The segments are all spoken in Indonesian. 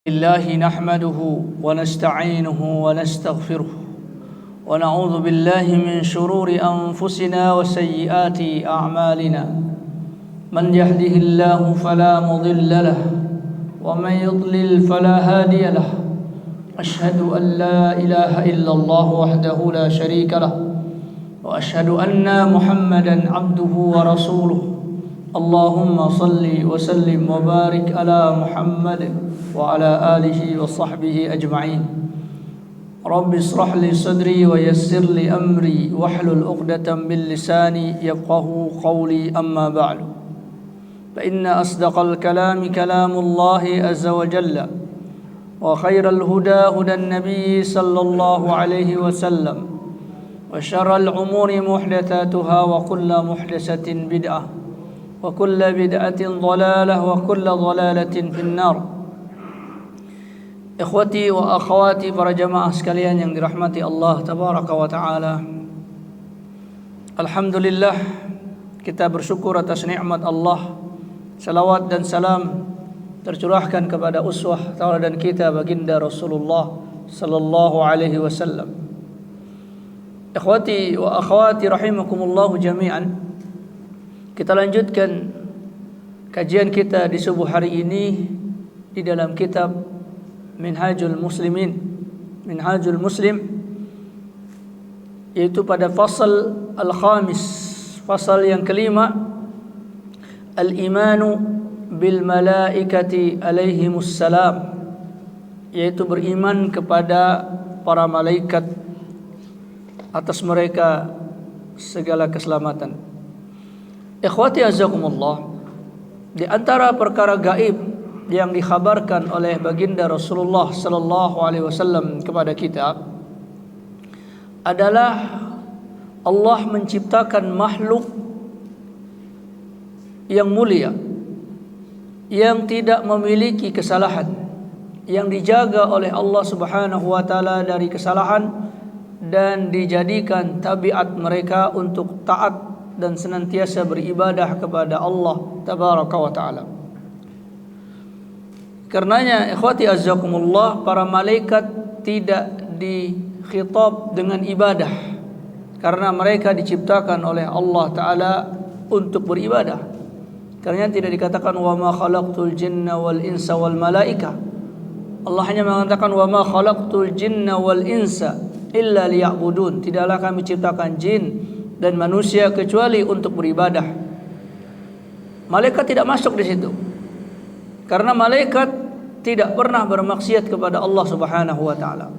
الله نحمده ونستعينه ونستغفره ونعوذ بالله من شرور أنفسنا وسيئات أعمالنا من يهده الله فلا مضل له ومن يضلل فلا هادي له أشهد أن لا إله إلا الله وحده لا شريك له وأشهد أن محمدا عبده ورسوله اللهم صل وسلم وبارك على محمد وعلى آله وصحبه أجمعين رب اشرح لي صدري ويسر لي أمري واحلل عقدة من لساني يفقه قولي أما بعد فإن أصدق الكلام كلام الله عز وجل وخير الهدى هدى النبي صلى الله عليه وسلم وشر الأمور محدثاتها وكل محدثة بدعة وكل بدعة ضلالة وكل ضلالة في النار. Ikhwati wa akhwati, para jamaah sekalian yang dirahmati Allah tabaraka wa taala. Alhamdulillah, kita bersyukur atas nikmat Allah. Salawat dan salam tercurahkan kepada uswah tauladan kita baginda Rasulullah sallallahu alaihi wasallam. Ikhwati wa akhwati rahimakumullah jami'an. Kita lanjutkan kajian kita di subuh hari ini di dalam kitab Minhajul Muslimin, Minhajul Muslim, yaitu pada fasal al-khamis, fasal yang kelima, al-imanu bil malaikati alaihimus salam, yaitu beriman kepada para malaikat, atas mereka segala keselamatan. Ikhwati azakumullah, di antara perkara gaib yang dikhabarkan oleh baginda Rasulullah sallallahu alaihi wasallam kepada kita adalah Allah menciptakan makhluk yang mulia, yang tidak memiliki kesalahan, yang dijaga oleh Allah Subhanahu wa taala dari kesalahan dan dijadikan tabiat mereka untuk taat dan senantiasa beribadah kepada Allah tabaraka wa taala. Karenanya ikhwati azzakumullah, para malaikat tidak dikhitab dengan ibadah karena mereka diciptakan oleh Allah taala untuk beribadah. Karenanya tidak dikatakan wa ma khalaqtul jinna wal insa wal malaika. Allah hanya mengatakan wa ma khalaqtul jinna wal insa illa liya'budun. Tidaklah kami ciptakan jin dan manusia kecuali untuk beribadah. Malaikat tidak masuk di situ. Karena malaikat tidak pernah bermaksiat kepada Allah Subhanahu wa taala.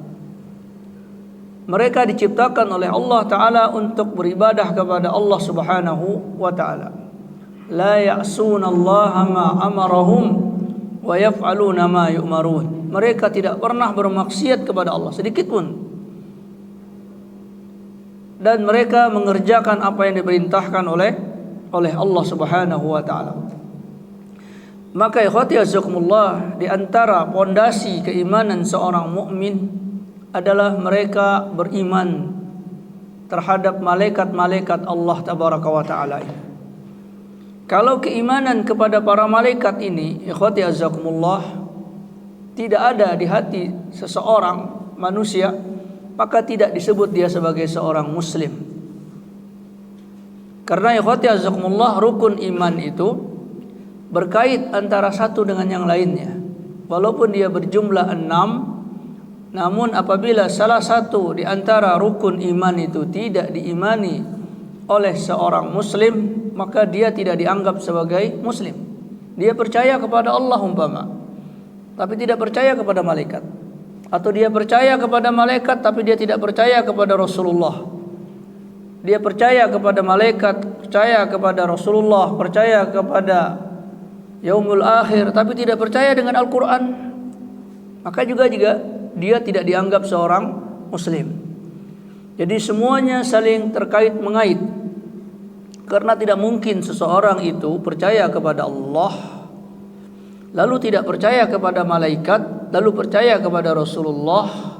Mereka diciptakan oleh Allah taala untuk beribadah kepada Allah Subhanahu wa taala. La ya'sunallaha ma amarahum wa yaf'aluna ma yu'marun. Mereka tidak pernah bermaksiat kepada Allah sedikit pun. Dan mereka mengerjakan apa yang diperintahkan oleh Allah Subhanahu wa taala. Maka ikhwati azakumullah, di antara pondasi keimanan seorang mukmin adalah mereka beriman terhadap malaikat-malaikat Allah tabaraka wa taala. Kalau keimanan kepada para malaikat ini, ikhwati azakumullah, tidak ada di hati seseorang manusia, maka tidak disebut dia sebagai seorang muslim. Karena ikhwati azakumullah, rukun iman itu berkait antara satu dengan yang lainnya. Walaupun dia berjumlah 6, namun apabila salah satu di antara rukun iman itu tidak diimani oleh seorang muslim, maka dia tidak dianggap sebagai muslim. Dia percaya kepada Allah umpama, tapi tidak percaya kepada malaikat. Atau dia percaya kepada malaikat tapi dia tidak percaya kepada Rasulullah. Dia percaya kepada malaikat, percaya kepada Rasulullah, percaya kepada Yaumul Akhir, tapi tidak percaya dengan Al-Quran, maka juga dia tidak dianggap seorang muslim. Jadi semuanya saling terkait mengait. Karena tidak mungkin seseorang itu percaya kepada Allah, lalu tidak percaya kepada malaikat, lalu percaya kepada Rasulullah,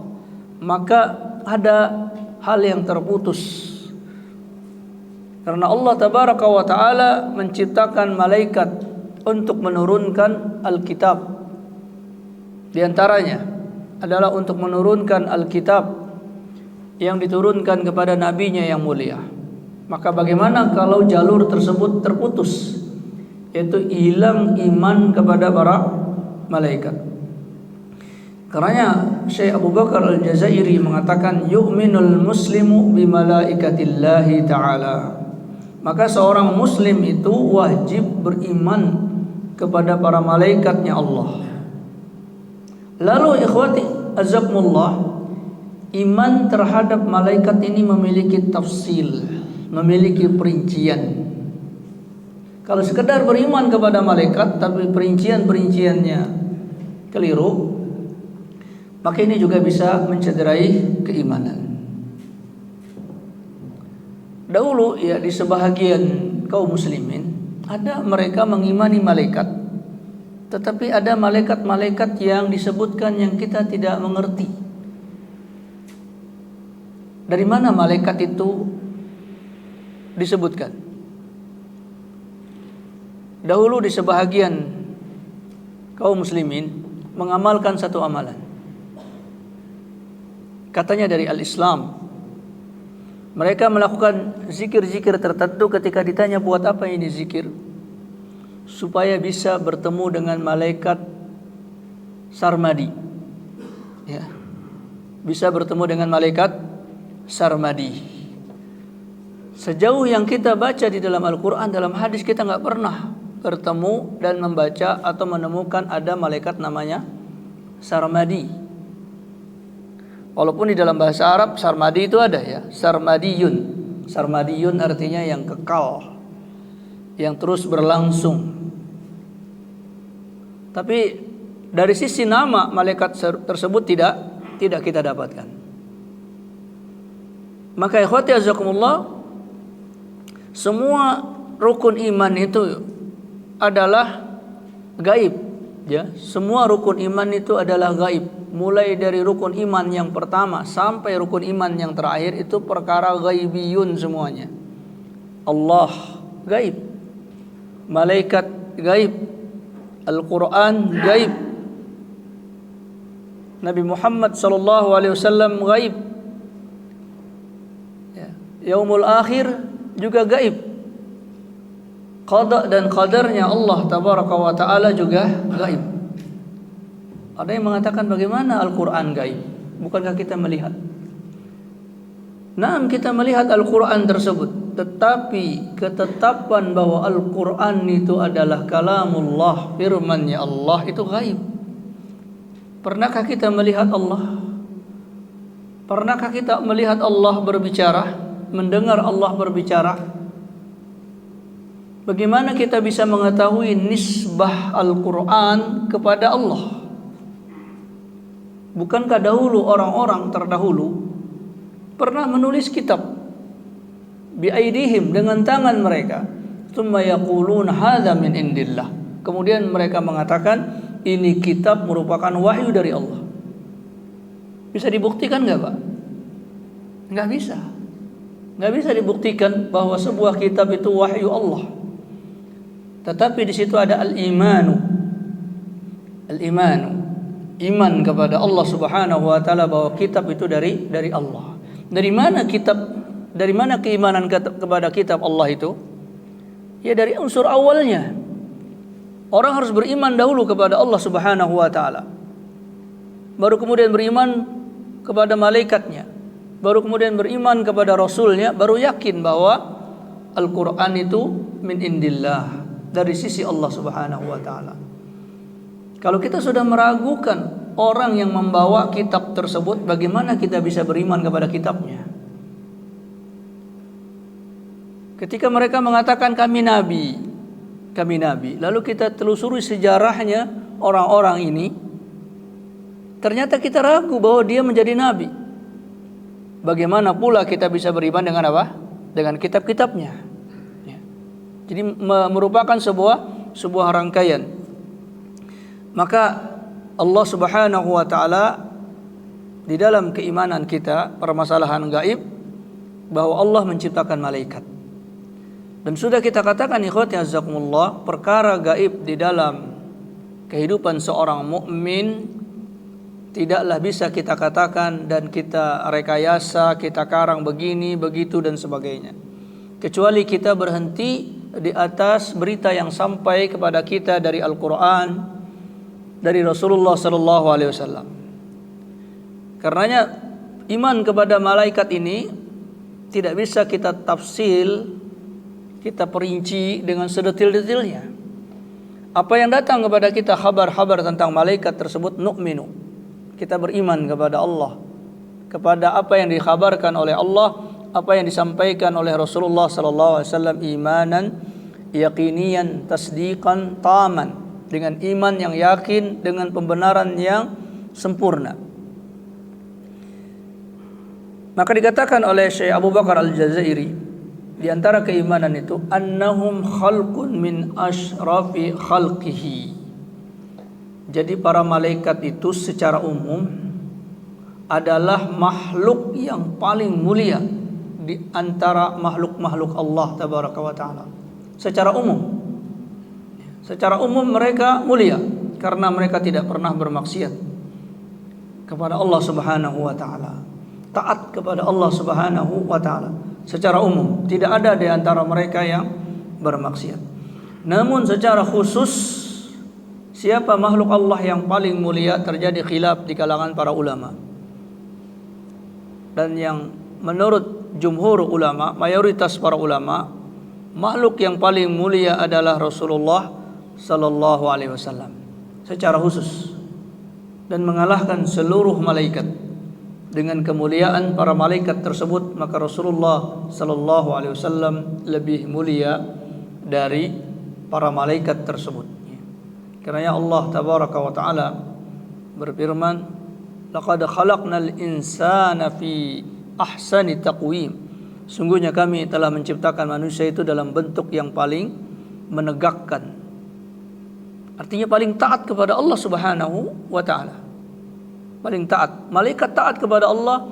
maka ada hal yang terputus. Karena Allah tabaraka wa taala menciptakan malaikat untuk menurunkan Alkitab. Di antaranya adalah untuk menurunkan Alkitab yang diturunkan kepada nabinya yang mulia. Maka bagaimana kalau jalur tersebut terputus, yaitu hilang iman kepada para malaikat? Karena Syekh Abu Bakar Al-Jazairi mengatakan yu'minul muslimu bi malaikatillahi ta'ala. Maka seorang muslim itu wajib beriman kepada para malaikatnya Allah. Lalu ikhwati azakumullah, iman terhadap malaikat ini memiliki tafsil, memiliki perincian. Kalau sekedar beriman kepada malaikat tapi perincian-perinciannya keliru, maka ini juga bisa mencederai keimanan. Dahulu ya di sebahagian kaum muslimin ada mereka mengimani malaikat, tetapi ada malaikat-malaikat yang disebutkan yang kita tidak mengerti. Dari mana malaikat itu disebutkan? Dahulu di sebahagian kaum muslimin mengamalkan satu amalan. Katanya dari al-Islam. Mereka melakukan zikir-zikir tertentu. Ketika ditanya buat apa ini zikir, supaya bisa bertemu dengan malaikat Sarmadi, ya, bisa bertemu dengan malaikat Sarmadi. Sejauh yang kita baca di dalam Al-Quran, dalam hadis, kita nggak pernah bertemu dan membaca atau menemukan ada malaikat namanya Sarmadi. Walaupun di dalam bahasa Arab Sarmadi itu ada ya, Sarmadiyun. Sarmadiyun artinya yang kekal, yang terus berlangsung. Tapi dari sisi nama malaikat tersebut tidak kita dapatkan. Maka ikhwati azakumullah, semua rukun iman itu adalah gaib, ya. Semua rukun iman itu adalah gaib. Mulai dari rukun iman yang pertama sampai rukun iman yang terakhir itu perkara gaibiyun semuanya. Allah gaib, malaikat gaib, Al-Quran gaib, Nabi Muhammad sallallahu alaihi wasallam gaib, ya. Yaumul akhir juga gaib. Qada dan qadarnya Allah tabaraka wa taala juga gaib. Ada yang mengatakan bagaimana Al-Quran gaib? Bukankah kita melihat? Naam, kita melihat Al-Quran tersebut, tetapi ketetapan bahwa Al-Quran itu adalah kalamullah, firman-Nya Allah, itu gaib. Pernahkah kita melihat Allah? Pernahkah kita melihat Allah berbicara, mendengar Allah berbicara? Bagaimana kita bisa mengetahui nisbah Al-Quran kepada Allah? Bukankah dahulu orang-orang terdahulu pernah menulis kitab biaidihim, dengan tangan mereka, tsumma yaquluna hadza min indillah. Kemudian mereka mengatakan ini kitab merupakan wahyu dari Allah. Bisa dibuktikan enggak, Pak? Enggak bisa. Enggak bisa dibuktikan bahwa sebuah kitab itu wahyu Allah. Tetapi di situ ada al-imanu. Al-imanu, iman kepada Allah Subhanahu wa taala bahwa kitab itu dari Allah. Dari mana kitab, dari mana keimanan kepada kitab Allah itu? Ya dari unsur awalnya. Orang harus beriman dahulu kepada Allah Subhanahu wa taala. Baru kemudian beriman kepada malaikatnya. Baru kemudian beriman kepada rasulnya, baru yakin bahwa Al-Qur'an itu min indillah, dari sisi Allah Subhanahu wa taala. Kalau kita sudah meragukan orang yang membawa kitab tersebut, bagaimana kita bisa beriman kepada kitabnya? Ketika mereka mengatakan kami nabi, lalu kita telusuri sejarahnya orang-orang ini, ternyata kita ragu bahwa dia menjadi nabi. Bagaimana pula kita bisa beriman dengan apa? Dengan kitab-kitabnya. Ya. Jadi merupakan sebuah rangkaian. Maka Allah Subhanahu wa taala di dalam keimanan kita, permasalahan gaib, bahwa Allah menciptakan malaikat. Dan sudah kita katakan ikhwati azakumullah, perkara gaib di dalam kehidupan seorang mukmin tidaklah bisa kita katakan dan kita rekayasa, kita karang begini, begitu dan sebagainya. Kecuali kita berhenti di atas berita yang sampai kepada kita dari Al-Quran, dari Rasulullah sallallahu alaihi wasallam. Karenanya iman kepada malaikat ini tidak bisa kita tafsil, kita perinci dengan sedetil-detilnya. Apa yang datang kepada kita khabar-khabar tentang malaikat tersebut, nu'minu, kita beriman kepada Allah, kepada apa yang dikhabarkan oleh Allah, apa yang disampaikan oleh Rasulullah sallallahu alaihi wasallam, imanan yaqiniyan tasdiqan taman, dengan iman yang yakin, dengan pembenaran yang sempurna. Maka dikatakan oleh Syekh Abu Bakar Al-Jazairi, di antara keimanan itu, annahum khalqun min asyrafi khalqihi. Jadi para malaikat itu secara umum adalah makhluk yang paling mulia di antara makhluk-makhluk Allah tabaraka wa taala. Secara umum mereka mulia karena mereka tidak pernah bermaksiat kepada Allah Subhanahu wa taala, taat kepada Allah Subhanahu wa taala. Secara umum tidak ada di antara mereka yang bermaksiat. Namun secara khusus, siapa makhluk Allah yang paling mulia, terjadi khilaf di kalangan para ulama. Dan yang menurut jumhur ulama, mayoritas para ulama, makhluk yang paling mulia adalah Rasulullah sallallahu alaihi wasallam secara khusus, dan mengalahkan seluruh malaikat. Dengan kemuliaan para malaikat tersebut, maka Rasulullah sallallahu alaihi wasallam lebih mulia dari para malaikat tersebut. Karena Allah tabaraka wa taala berfirman, laqad khalaqnal insana fi ahsani taqwim. Sungguhnya kami telah menciptakan manusia itu dalam bentuk yang paling menegakkan. Artinya paling taat kepada Allah Subhanahu wa taala. Paling taat. Malaikat taat kepada Allah,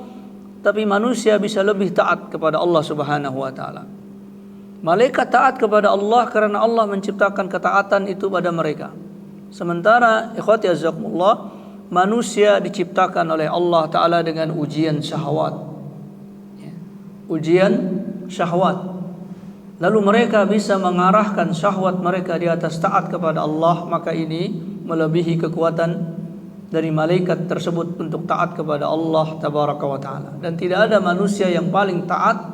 tapi manusia bisa lebih taat kepada Allah Subhanahu wa taala. Malaikat taat kepada Allah karena Allah menciptakan ketaatan itu pada mereka. Sementara ikhwati azzakumullah, manusia diciptakan oleh Allah taala dengan ujian syahwat. Ujian syahwat. Lalu mereka bisa mengarahkan syahwat mereka di atas taat kepada Allah, maka ini melebihi kekuatan dari malaikat tersebut untuk taat kepada Allah tabaraka wa taala. Dan tidak ada manusia yang paling taat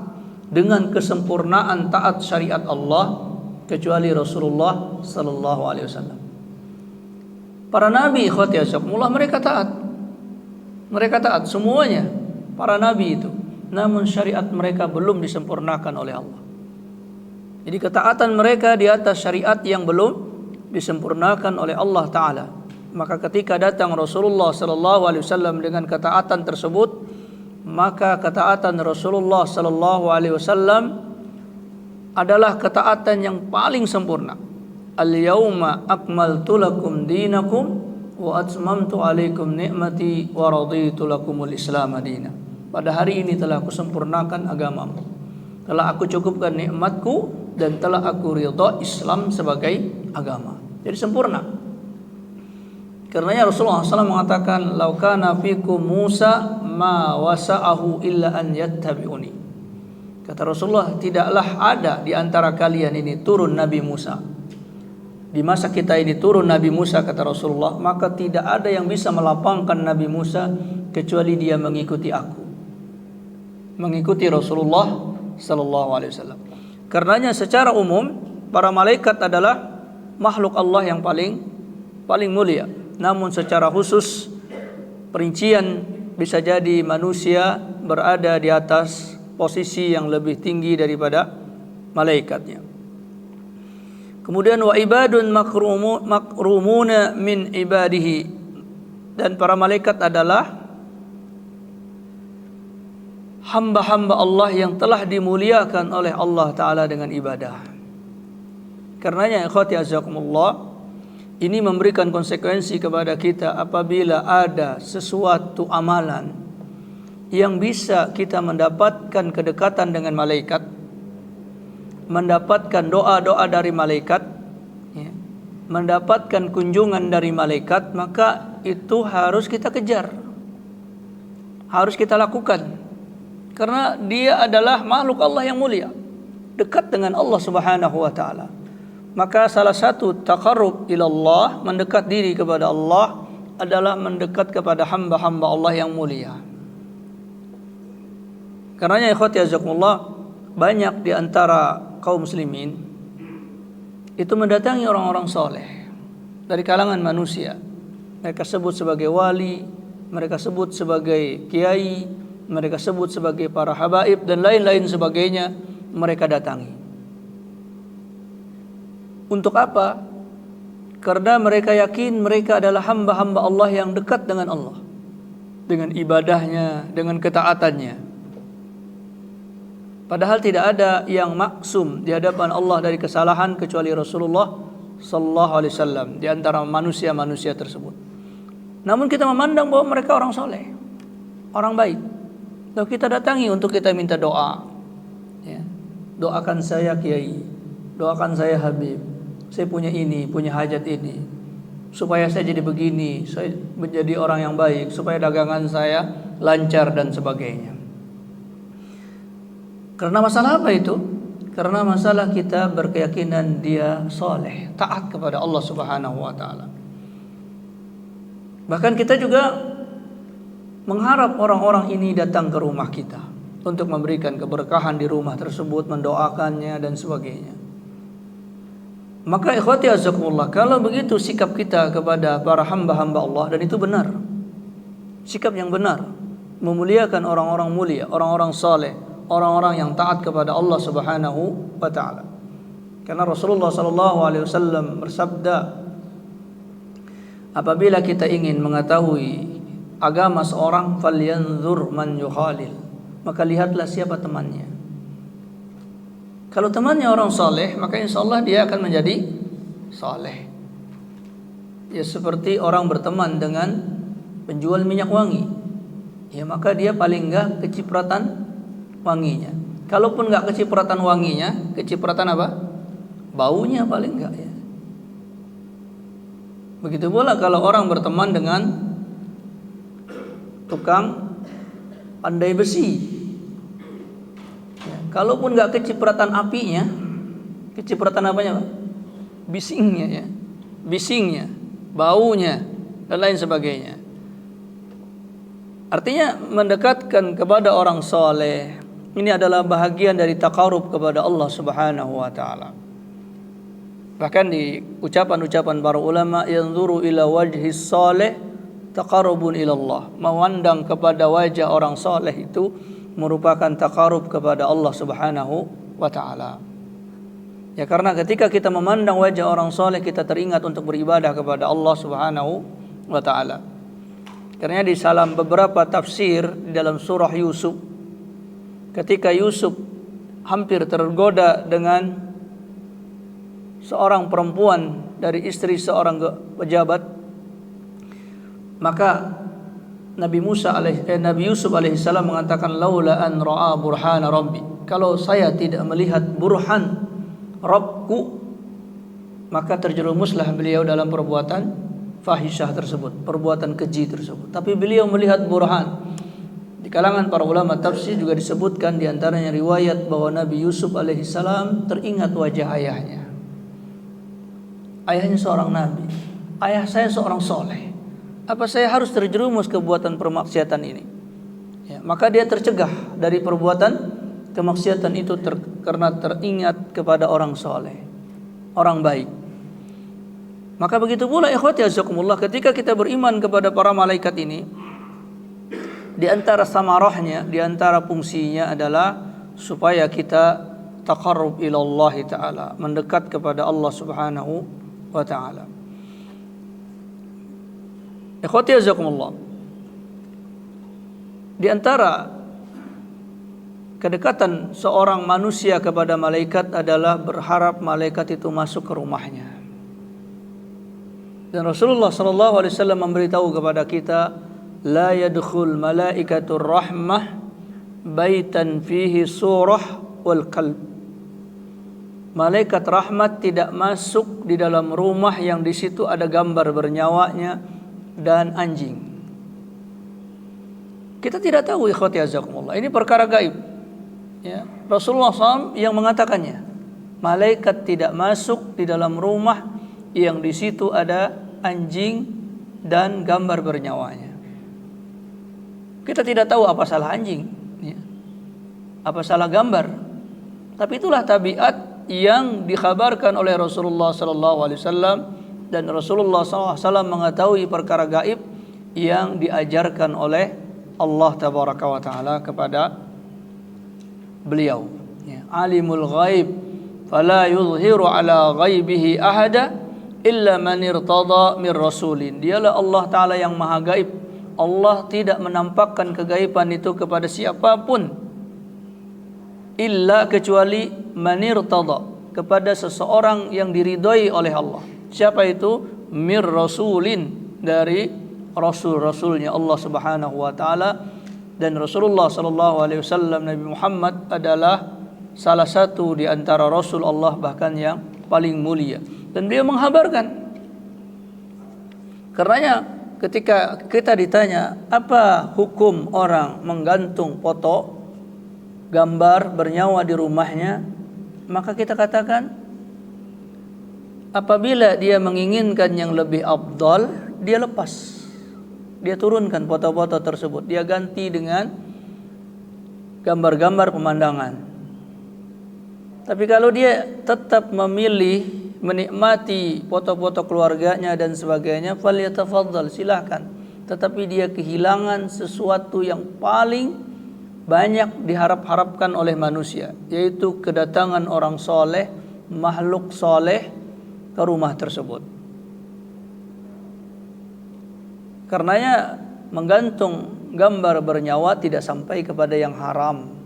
dengan kesempurnaan taat syariat Allah kecuali Rasulullah sallallahu alaihi wasallam. Para nabi ikhwati asyafullah, mereka taat. Mereka taat semuanya, para nabi itu. Namun syariat mereka belum disempurnakan oleh Allah. Jadi ketaatan mereka di atas syariat yang belum disempurnakan oleh Allah taala. Maka ketika datang Rasulullah sallallahu alaihi wasallam dengan ketaatan tersebut, maka ketaatan Rasulullah sallallahu alaihi wasallam adalah ketaatan yang paling sempurna. Al-yauma akmaltu lakum dinakum wa atmamtu alaikum ni'mati wa raditu lakumul Islam madina. Pada hari ini telah aku sempurnakan agamamu, telah aku cukupkan nikmatku, dan telah aku ridha Islam sebagai agama. Jadi sempurna. Karenanya Rasulullah SAW mengatakan, "Lau kana fikum Musa ma wasa'ahu illa an yattabi'uni." Kata Rasulullah, tidaklah ada di antara kalian ini turun Nabi Musa. Di masa kita ini turun Nabi Musa, kata Rasulullah, maka tidak ada yang bisa melapangkan Nabi Musa kecuali dia mengikuti aku, mengikuti Rasulullah sallallahu alaihi wasallam. Karenanya secara umum para malaikat adalah makhluk Allah yang paling mulia. Namun secara khusus perincian bisa jadi manusia berada di atas posisi yang lebih tinggi daripada malaikatnya. Kemudian wa ibadun makrumuna min ibadihi, dan para malaikat adalah hamba-hamba Allah yang telah dimuliakan oleh Allah Ta'ala dengan ibadah. Karenanya ikhwati azakumullah, ini memberikan konsekuensi kepada kita apabila ada sesuatu amalan yang bisa kita mendapatkan kedekatan dengan malaikat, mendapatkan doa-doa dari malaikat, ya, mendapatkan kunjungan dari malaikat, maka itu harus kita kejar, harus kita lakukan, karena dia adalah makhluk Allah yang mulia, dekat dengan Allah Subhanahu wa taala. Maka salah satu taqarrub ilallah, mendekat diri kepada Allah, adalah mendekat kepada hamba-hamba Allah yang mulia. Karenanya ikhwati azakumullah, banyak di antara kaum muslimin itu mendatangi orang-orang soleh dari kalangan manusia. Mereka sebut sebagai wali, mereka sebut sebagai kiai, mereka sebut sebagai para habaib dan lain-lain sebagainya. Mereka datangi. Untuk apa? Karena mereka yakin mereka adalah hamba-hamba Allah yang dekat dengan Allah, dengan ibadahnya, dengan ketaatannya. Padahal tidak ada yang maksum di hadapan Allah dari kesalahan kecuali Rasulullah sallallahu alaihi wasallam di antara manusia-manusia tersebut. Namun kita memandang bahwa mereka orang soleh, orang baik. Lalu kita datangi untuk kita minta doa. Ya. Doakan saya kiai, doakan saya habib. Saya punya ini, punya hajat ini. Supaya saya jadi begini, saya menjadi orang yang baik, supaya dagangan saya lancar dan sebagainya. Karena masalah apa itu? Karena masalah kita berkeyakinan dia soleh, taat kepada Allah Subhanahu wa taala. Bahkan kita juga mengharap orang-orang ini datang ke rumah kita untuk memberikan keberkahan di rumah tersebut, mendoakannya dan sebagainya. Maka ikhwati azakumullah, kalau begitu sikap kita kepada para hamba-hamba Allah, dan itu benar, sikap yang benar, memuliakan orang-orang mulia, orang-orang saleh, orang-orang yang taat kepada Allah Subhanahu wa taala. Karena Rasulullah sallallahu alaihi wasallam bersabda, apabila kita ingin mengetahui agama seorang, falyanzur man yukhalil, maka lihatlah siapa temannya. Kalau temannya orang saleh, maka insyaallah dia akan menjadi saleh. Ya seperti orang berteman dengan penjual minyak wangi, ya maka dia paling enggak kecipratan wanginya. Kalaupun enggak kecipratan wanginya, kecipratan apa? Baunya paling enggak ya. Begitu pula kalau orang berteman dengan tukang pandai besi. Kalaupun nggak kecipratan apinya, kecipratan apanya, Pak? Bisingnya ya, bisingnya, baunya dan lain sebagainya. Artinya mendekatkan kepada orang soleh ini adalah bahagian dari taqarrub kepada Allah Subhanahu wa taala. Bahkan di ucapan-ucapan para ulama, yanzuru ila wajhi soleh taqarrubun ila Allah, memandang kepada wajah orang soleh itu merupakan taqarrub kepada Allah Subhanahu wa taala. Ya karena ketika kita memandang wajah orang soleh, kita teringat untuk beribadah kepada Allah Subhanahu wa taala. Karena di dalam beberapa tafsir di dalam surah Yusuf, ketika Yusuf hampir tergoda dengan seorang perempuan dari istri seorang pejabat, maka Nabi Yusuf alaihissalam mengatakan, laula an ra'a burhana rabbi, kalau saya tidak melihat burhan Rabbku, maka terjerumuslah beliau dalam perbuatan fahisyah tersebut, perbuatan keji tersebut. Tapi beliau melihat burhan. Di kalangan para ulama tafsir juga disebutkan di antaranya riwayat bahwa Nabi Yusuf alaihissalam teringat wajah ayahnya. Ayahnya seorang nabi, ayah saya seorang soleh. Apa saya harus terjerumus ke perbuatan permaksiatan ini? Ya, maka dia tercegah dari perbuatan kemaksiatan itu karena teringat kepada orang soleh, orang baik. Maka begitu pula ikhwati azakumullah, ketika kita beriman kepada para malaikat ini, di antara samarahnya, di antara fungsinya adalah supaya kita taqarrub ila Allah taala, mendekat kepada Allah Subhanahu wa taala. Ikhwati azakumullah, di antara kedekatan seorang manusia kepada malaikat adalah berharap malaikat itu masuk ke rumahnya. Dan Rasulullah sallallahu alaihi wasallam memberitahu kepada kita, la yadkhul malaikatur rahmah baitan fihi surah wal qalb. malaikat rahmat tidak masuk di dalam rumah yang di situ ada gambar bernyawanya dan anjing. Kita tidak tahu, ikhwati azakumullah, ini perkara gaib. Ya, Rasulullah SAW yang mengatakannya. Malaikat tidak masuk di dalam rumah yang di situ ada anjing dan gambar bernyawanya. Kita tidak tahu apa salah anjing, ya, apa salah gambar. Tapi itulah tabiat yang dikhabarkan oleh Rasulullah SAW, dan Rasulullah SAW mengetahui perkara gaib yang diajarkan oleh Allah Tabaraka wa Ta'ala kepada beliau. Ya, alimul ghaib fala yuzhiru ala ghaibihi ahada illa man irtada min rasulin. Dialah Allah Ta'ala yang maha gaib. Allah tidak menampakkan kegaiban itu kepada siapapun illa kecuali man irtada, kepada seseorang yang diridhoi oleh Allah. Siapa itu? Mir rasulin, dari rasul-rasulnya Allah Subhanahu wa taala. Dan Rasulullah sallallahu alaihi wasallam, Nabi Muhammad adalah salah satu di antara rasul Allah, bahkan yang paling mulia. Dan beliau menghabarkan. Karenanya ketika kita ditanya apa hukum orang menggantung foto gambar bernyawa di rumahnya, maka kita katakan apabila dia menginginkan yang lebih afdal, dia lepas. Dia turunkan foto-foto tersebut, dia ganti dengan gambar-gambar pemandangan. Tapi kalau dia tetap memilih menikmati foto-foto keluarganya dan sebagainya, falyatafaddal, silahkan. Tetapi dia kehilangan sesuatu yang paling banyak diharap-harapkan oleh manusia, yaitu kedatangan orang soleh, makhluk soleh ke rumah tersebut. Karenanya menggantung gambar bernyawa tidak sampai kepada yang haram,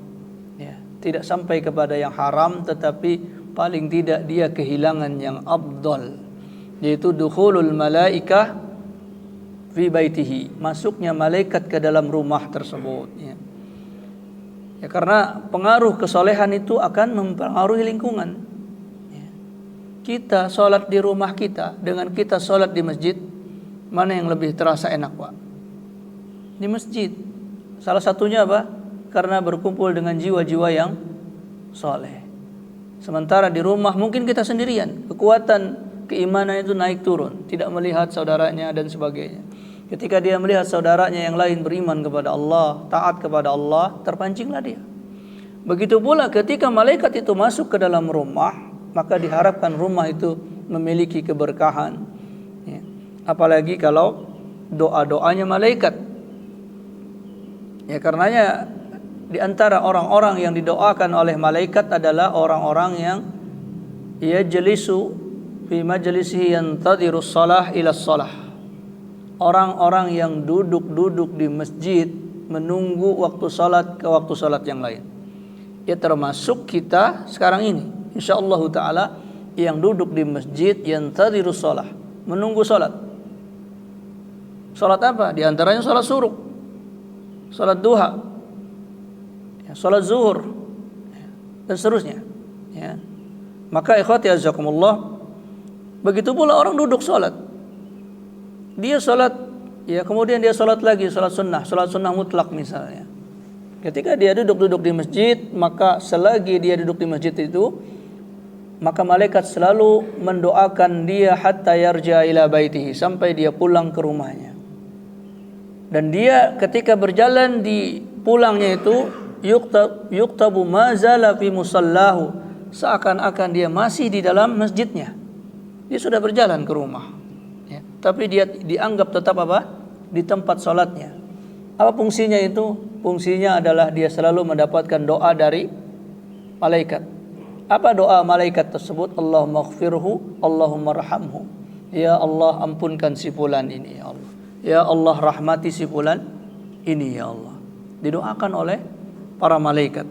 ya, tidak sampai kepada yang haram, tetapi paling tidak dia kehilangan yang afdal, yaitu dukhulul malaikah fi baitihi, masuknya malaikat ke dalam rumah tersebut. Ya, ya, karena pengaruh kesolehan itu akan mempengaruhi lingkungan. Ya. Kita sholat di rumah kita dengan kita sholat di masjid, mana yang lebih terasa enak, Pak? Di masjid. Salah satunya apa? Karena berkumpul dengan jiwa-jiwa yang soleh. Sementara di rumah mungkin kita sendirian, kekuatan keimanan itu naik turun, tidak melihat saudaranya dan sebagainya. Ketika dia melihat saudaranya yang lain beriman kepada Allah, taat kepada Allah, terpancinglah dia. Begitu pula ketika malaikat itu masuk ke dalam rumah, maka diharapkan rumah itu memiliki keberkahan. Ya. Apalagi kalau doa-doanya malaikat. Ya, karenanya di antara orang-orang yang didoakan oleh malaikat adalah orang-orang yang yajlisu fi majlisihi yantadhiru shalah ila shalah. Orang-orang yang duduk-duduk di masjid menunggu waktu salat ke waktu salat yang lain. Ya, termasuk kita sekarang ini, insyaallah taala, yang duduk di masjid yantadhiru shalah, menunggu salat. Salat apa? Di antaranya salat suruh, salat duha, ya, salat zuhur, ya, dan seterusnya. Ya. Maka ikhwati azakumullah, begitu pula orang duduk salat. Dia salat, ya, kemudian dia salat lagi, salat sunnah mutlak misalnya. Ketika dia duduk-duduk di masjid, maka selagi dia duduk di masjid itu, maka malaikat selalu mendoakan dia hatta yarja ila baitihi, sampai dia pulang ke rumahnya. Dan dia ketika berjalan di pulangnya itu yuktabu ma zala fi musallahu, seakan-akan dia masih di dalam masjidnya. Dia sudah berjalan ke rumah, ya, tapi dia dianggap tetap apa? Di tempat salatnya. Apa fungsinya itu? Fungsinya adalah dia selalu mendapatkan doa dari malaikat. Apa doa malaikat tersebut? Allahumma ighfirhu, Allahumma rahamhu. Ya Allah, ampunkan si fulan ini, ya Allah. Ya Allah, rahmati si fulan ini, ya Allah. Didoakan oleh para malaikat.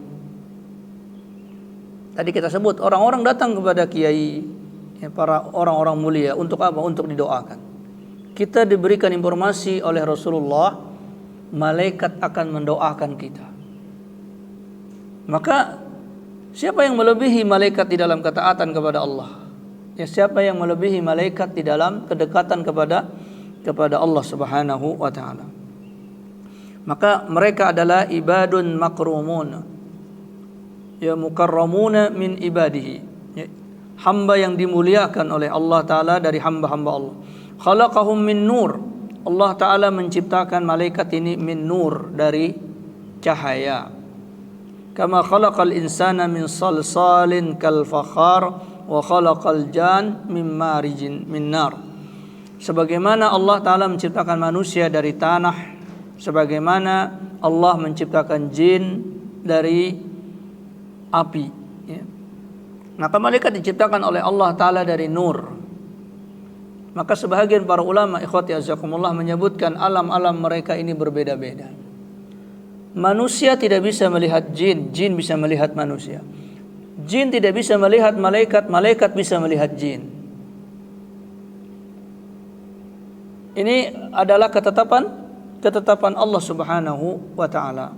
Tadi kita sebut orang-orang datang kepada kiai, ya, para orang-orang mulia, untuk apa? Untuk didoakan. Kita diberikan informasi oleh Rasulullah, malaikat akan mendoakan kita. Maka Siapa yang melebihi malaikat di dalam ketaatan kepada Allah? Ya, siapa yang melebihi malaikat di dalam kedekatan kepada Allah Subhanahu wa taala? Maka mereka adalah ibadun makrumun, ya mukarramuna min ibadihi, ya, hamba yang dimuliakan oleh Allah taala dari hamba-hamba Allah. Khalaqahum min nur, Allah taala menciptakan malaikat ini min nur, dari cahaya. Kama khalaqal insana min salsalin kal fakhar wa khalaqal jan min marijin min nar. Sebagaimana Allah taala menciptakan manusia dari tanah, sebagaimana Allah menciptakan jin dari api, ya. Maka malaikat diciptakan oleh Allah taala dari nur. Maka sebahagian para ulama ikhwati azakumullah menyebutkan alam-alam mereka ini berbeda-beda. Manusia tidak bisa melihat jin, jin bisa melihat manusia. Jin tidak bisa melihat malaikat, malaikat bisa melihat jin. Ini adalah ketetapan Allah Subhanahu wa taala.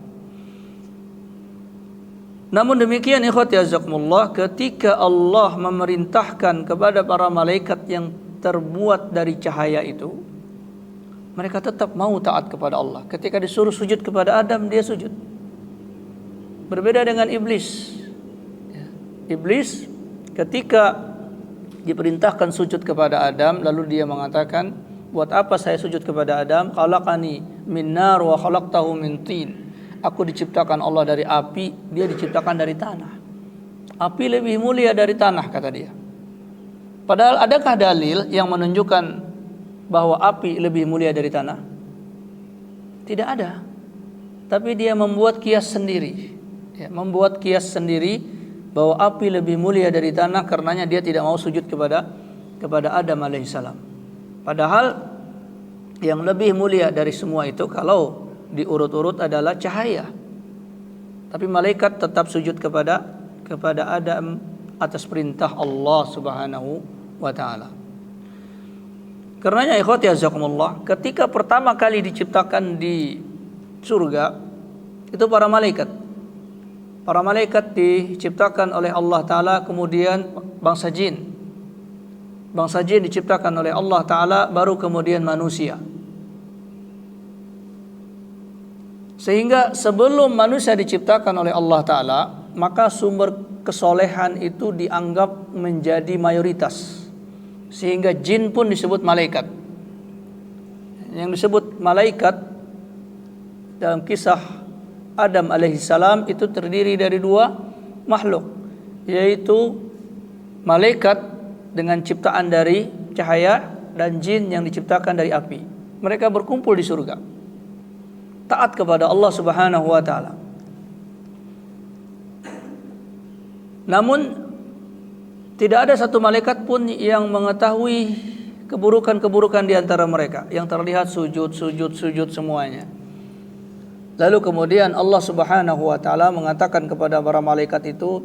Namun demikian ikhwati azakumullah, ketika Allah memerintahkan kepada para malaikat yang terbuat dari cahaya itu, mereka tetap mau taat kepada Allah. Ketika disuruh sujud kepada Adam, dia sujud. Berbeda dengan iblis. Iblis ketika diperintahkan sujud kepada Adam, lalu dia mengatakan, buat apa saya sujud kepada Adam? Khalaqani min nar wa khalaqtahu min tin. Aku diciptakan Allah dari api, dia diciptakan dari tanah. Api lebih mulia dari tanah, kata dia. Padahal adakah dalil yang menunjukkan bahwa api lebih mulia dari tanah? Tidak ada. Tapi dia membuat kias sendiri, ya, membuat kias sendiri bahwa api lebih mulia dari tanah, karenanya dia tidak mau sujud kepada Adam alaihissalam. Padahal yang lebih mulia dari semua itu kalau diurut-urut adalah cahaya. Tapi malaikat tetap sujud kepada Adam atas perintah Allah Subhanahu wa taala. Karenanya ikhwati azakumullah, ketika pertama kali diciptakan di surga itu para malaikat. Para malaikat diciptakan oleh Allah taala, kemudian bangsa jin. Bangsa jin diciptakan oleh Allah taala, baru kemudian manusia. Sehingga sebelum manusia diciptakan oleh Allah taala, maka sumber kesolehan itu dianggap menjadi mayoritas. Sehingga jin pun disebut malaikat. Yang disebut malaikat dalam kisah Adam alaihissalam itu terdiri dari dua makhluk, yaitu malaikat dengan ciptaan dari cahaya dan jin yang diciptakan dari api. Mereka berkumpul di surga, taat kepada Allah Subhanahu wa taala. Namun tidak ada satu malaikat pun yang mengetahui keburukan-keburukan di antara mereka. Yang terlihat sujud semuanya. Lalu kemudian Allah Subhanahu wa taala mengatakan kepada para malaikat itu,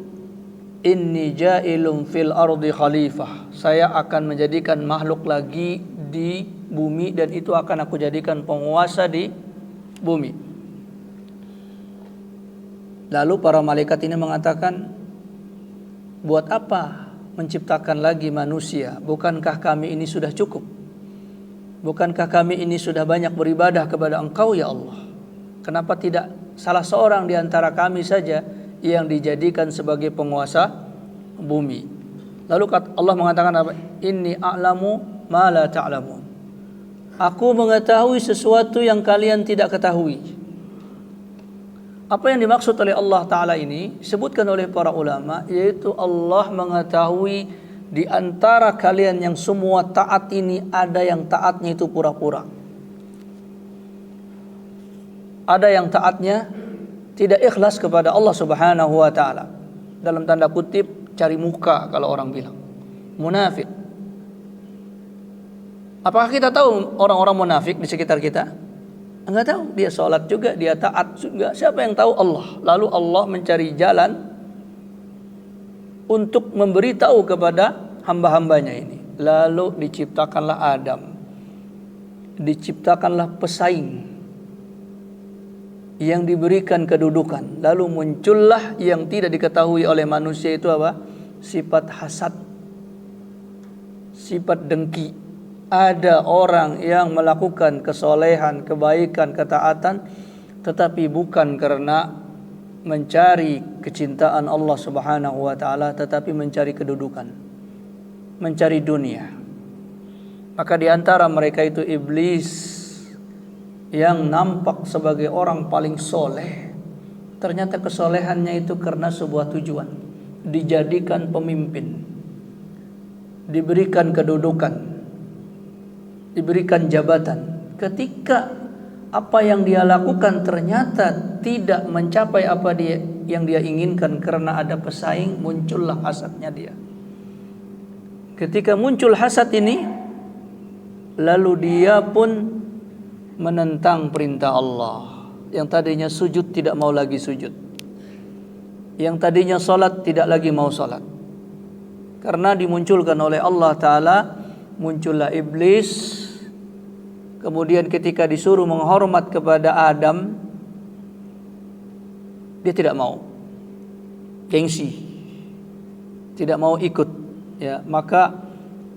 Inni ja'ilum fil ardi khalifah. Saya akan menjadikan makhluk lagi di bumi, dan itu akan aku jadikan penguasa di bumi. Lalu para malaikat ini mengatakan, buat apa menciptakan lagi manusia? Bukankah kami ini sudah cukup? Bukankah kami ini sudah banyak beribadah kepada Engkau ya Allah? Kenapa tidak salah seorang di antara kami saja yang dijadikan sebagai penguasa bumi? Lalu Allah mengatakan apa? Inni a'lamu ma la ta'lamun. Aku mengetahui sesuatu yang kalian tidak ketahui. Apa yang dimaksud oleh Allah Ta'ala ini disebutkan oleh para ulama, yaitu Allah mengetahui di antara kalian yang semua taat ini ada yang taatnya itu pura-pura. Ada yang taatnya tidak ikhlas kepada Allah Subhanahu wa taala. Dalam tanda kutip cari muka kalau orang bilang. Munafik. Apakah kita tahu orang-orang munafik di sekitar kita? Enggak tahu. Dia sholat juga, dia taat juga. Siapa yang tahu? Allah. Lalu Allah mencari jalan untuk memberitahu kepada hamba-hambanya ini. Lalu diciptakanlah Adam. Diciptakanlah pesaing. yang diberikan kedudukan. Lalu muncullah yang tidak diketahui oleh manusia itu apa? Sifat hasad, sifat dengki. Ada orang yang melakukan kesolehan, kebaikan, ketaatan, tetapi bukan karena mencari kecintaan Allah Subhanahu wa taala, tetapi mencari kedudukan, mencari dunia. Maka di antara mereka itu iblis yang nampak sebagai orang paling soleh, ternyata kesolehannya itu karena sebuah tujuan, dijadikan pemimpin, diberikan kedudukan, diberikan jabatan. Ketika apa yang dia lakukan ternyata tidak mencapai apa yang dia inginkan karena ada pesaing, muncullah hasadnya dia. Ketika muncul hasad ini, lalu dia pun menentang perintah Allah. Yang tadinya sujud tidak mau lagi sujud, yang tadinya salat tidak lagi mau salat. Karena dimunculkan oleh Allah Ta'ala, muncullah iblis. Kemudian ketika disuruh menghormat kepada Adam, dia tidak mau, gengsi, tidak mau ikut, ya. Maka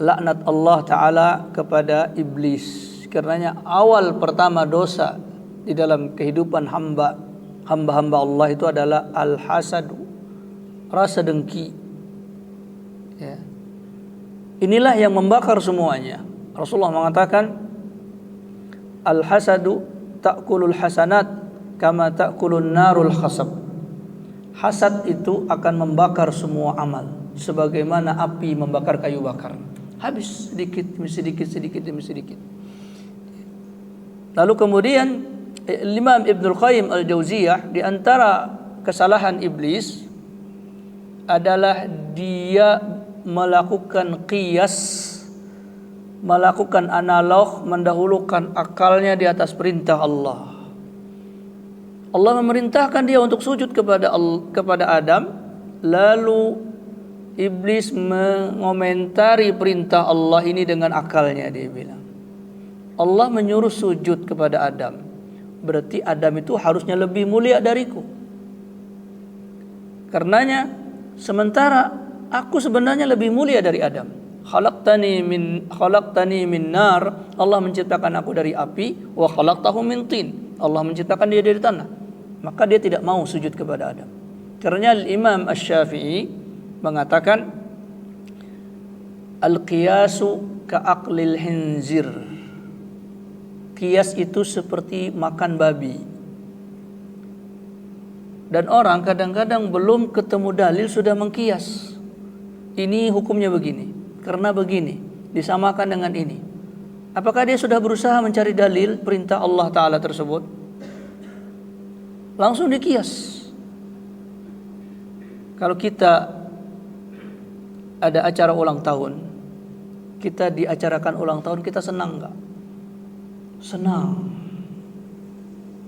laknat Allah Ta'ala kepada iblis. Karenanya awal pertama dosa di dalam kehidupan hamba-hamba Allah itu adalah al-hasadu, rasa dengki, ya. Inilah yang membakar semuanya. Rasulullah mengatakan, al-hasadu ta'kulul hasanat kama ta'kulun narul khasab. Hasad itu akan membakar semua amal sebagaimana api membakar kayu bakar. Habis sedikit demi sedikit, sedikit demi sedikit. Lalu kemudian Imam Ibnul Qayyim Al-Jauziyah, di antara kesalahan iblis adalah dia melakukan qiyas, melakukan analog, mendahulukan akalnya di atas perintah Allah. Allah memerintahkan dia untuk sujud kepada Adam, lalu iblis mengomentari perintah Allah ini dengan akalnya. Dia bilang, Allah menyuruh sujud kepada Adam, berarti Adam itu harusnya lebih mulia dariku. Karenanya sementara aku sebenarnya lebih mulia dari Adam. Khalaqtani min nar, Allah menciptakan aku dari api, wa khalaqtahu min tin, Allah menciptakan dia dari tanah. Maka dia tidak mau sujud kepada Adam. Karena Imam Asy-Syafi'i mengatakan, al-qiyasu ka'aqlil hinzir. Qiyas itu seperti makan babi. Dan orang kadang-kadang belum ketemu dalil sudah mengkias. Ini hukumnya begini, karena begini, disamakan dengan ini. Apakah dia sudah berusaha mencari dalil perintah Allah Ta'ala tersebut? Langsung dikias. Kalau kita ada acara ulang tahun, kita diacarakan ulang tahun, kita senang enggak? Senang.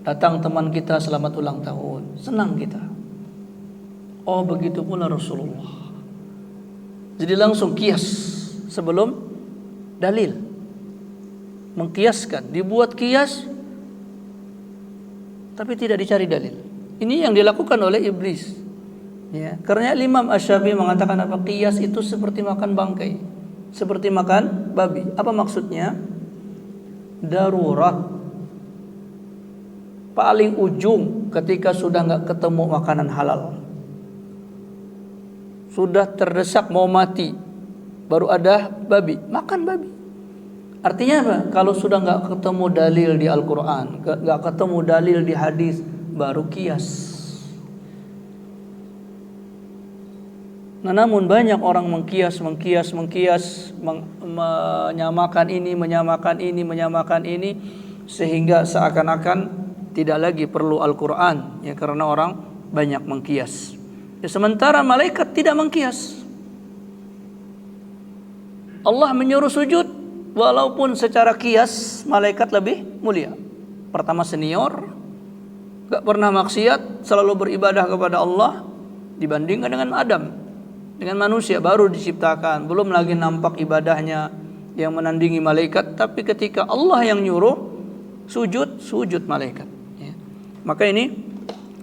Datang teman kita selamat ulang tahun, senang kita. Oh, begitu pula Rasulullah. Jadi langsung kias sebelum dalil. Mengkiaskan, dibuat kias tapi tidak dicari dalil. Ini yang dilakukan oleh iblis. Ya, karena Imam Asy-Syafi'i mengatakan apa? Qiyas itu seperti makan bangkai, seperti makan babi. Apa maksudnya? Darurat. Paling ujung ketika sudah enggak ketemu makanan halal, sudah terdesak mau mati, baru ada babi, makan babi. Artinya apa? Kalau sudah enggak ketemu dalil di Al-Quran, enggak ketemu dalil di hadis, baru kias. Nah, namun banyak orang mengkias, menyamakan ini, sehingga seakan-akan tidak lagi perlu Al-Quran, ya, karena orang banyak mengkias. Ya, sementara malaikat tidak mengkias. Allah menyuruh sujud, walaupun secara kias malaikat lebih mulia. Pertama senior, gak pernah maksiat, selalu beribadah kepada Allah, dibandingkan dengan Adam, dengan manusia baru diciptakan, belum lagi nampak ibadahnya yang menandingi malaikat. Tapi ketika Allah yang nyuruh sujud malaikat, ya. Maka ini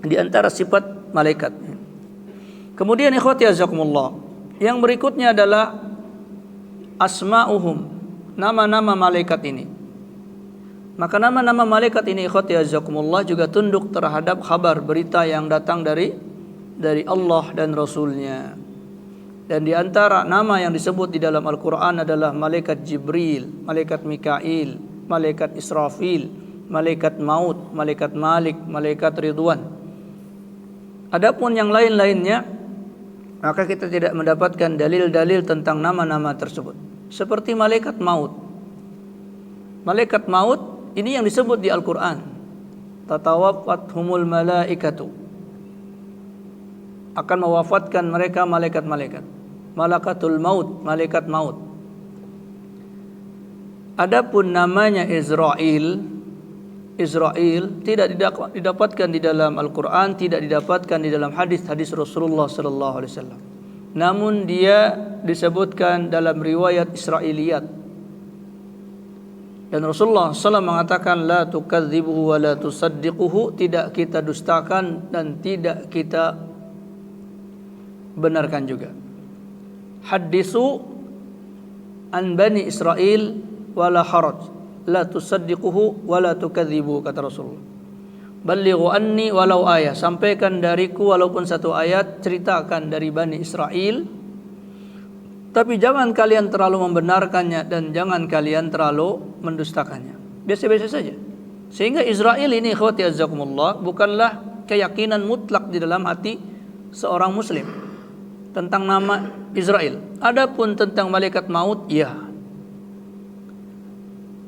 di antara sifat malaikat. Kemudian ikhwati azakumullah, yang berikutnya adalah asma'uhum, nama-nama malaikat ini. Maka nama-nama malaikat ini ikhwati azakumullah juga tunduk terhadap kabar berita yang datang dari Allah dan Rasulnya. Dan di antara nama yang disebut di dalam Al-Quran adalah malaikat Jibril, malaikat Mikail, malaikat Israfil, malaikat maut, malaikat Malik, malaikat Ridwan. Adapun yang lain-lainnya, maka kita tidak mendapatkan dalil-dalil tentang nama-nama tersebut. Seperti malaikat maut. Malaikat maut ini yang disebut di Al-Quran. Tatawafathumul malaikatu. Akan mewafatkan mereka malaikat-malaikat. Malakatul maut, malaikat maut. Adapun namanya Israel tidak didapatkan di dalam Al-Quran, tidak didapatkan di dalam hadis-hadis Rasulullah sallallahu alaihi wasallam. Namun dia disebutkan dalam riwayat Israiliyat. Dan Rasulullah SAW mengatakan la tukadzibuhu wa la tusaddiquhu, tidak kita dustakan dan tidak kita benarkan juga. Haditsu an bani Israil wala haraj, la tusaddiquhu wa la tukadzibuhu, kata Rasulullah. Ballighu anni walau ayat, sampaikan dariku walaupun satu ayat, ceritakan dari Bani Israel, tapi jangan kalian terlalu membenarkannya dan jangan kalian terlalu mendustakannya. Biasa-biasa saja. Sehingga Israel ini ikhwati azzakumullah bukanlah keyakinan mutlak di dalam hati seorang muslim tentang nama Israel. Adapun tentang malaikat maut, ya.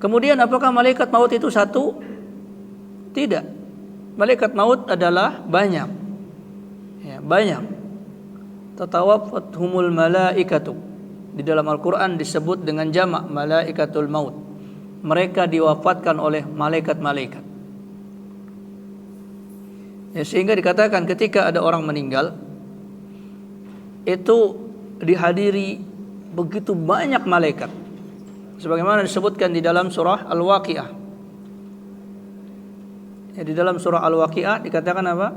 Kemudian apakah malaikat maut itu satu? Tidak. Malaikat maut adalah banyak. Ya, banyak. Tatawafathumul malaikatu. Di dalam Al-Quran disebut dengan jamak malaikatul maut. Mereka diwafatkan oleh malaikat-malaikat. Ya, sehingga dikatakan ketika ada orang meninggal, itu dihadiri begitu banyak malaikat. Sebagaimana disebutkan di dalam surah Al-Waqiah. Ya, di dalam surah Al-Waqiah dikatakan apa?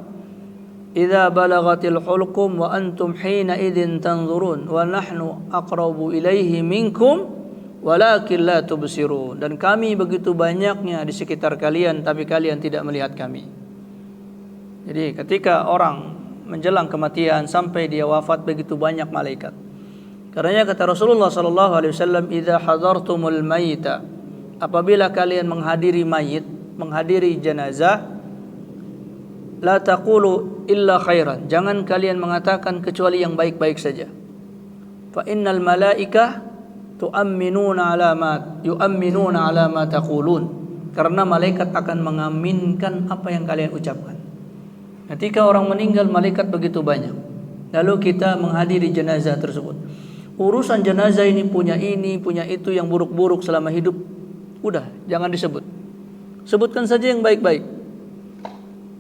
Idza balagatil hulqum wa antum hina idzin tanzurun wa nahnu aqrabu ilaihi minkum walakin la tubsirun. Dan kami begitu banyaknya di sekitar kalian tapi kalian tidak melihat kami. Jadi ketika orang menjelang kematian sampai dia wafat begitu banyak malaikat. Karenanya kata Rasulullah sallallahu alaihi wasallam, idza hadartumul mayyita, apabila kalian menghadiri mayit, menghadiri jenazah, la taqulu illa khairan, jangan kalian mengatakan kecuali yang baik-baik saja. Fa innal malaika yu'minuna ala ma taqulun, karena malaikat akan mengaminkan apa yang kalian ucapkan. Ketika orang meninggal, malaikat begitu banyak. Lalu kita menghadiri jenazah tersebut. Urusan jenazah ini, punya itu yang buruk-buruk selama hidup, udah jangan disebut. Sebutkan saja yang baik-baik.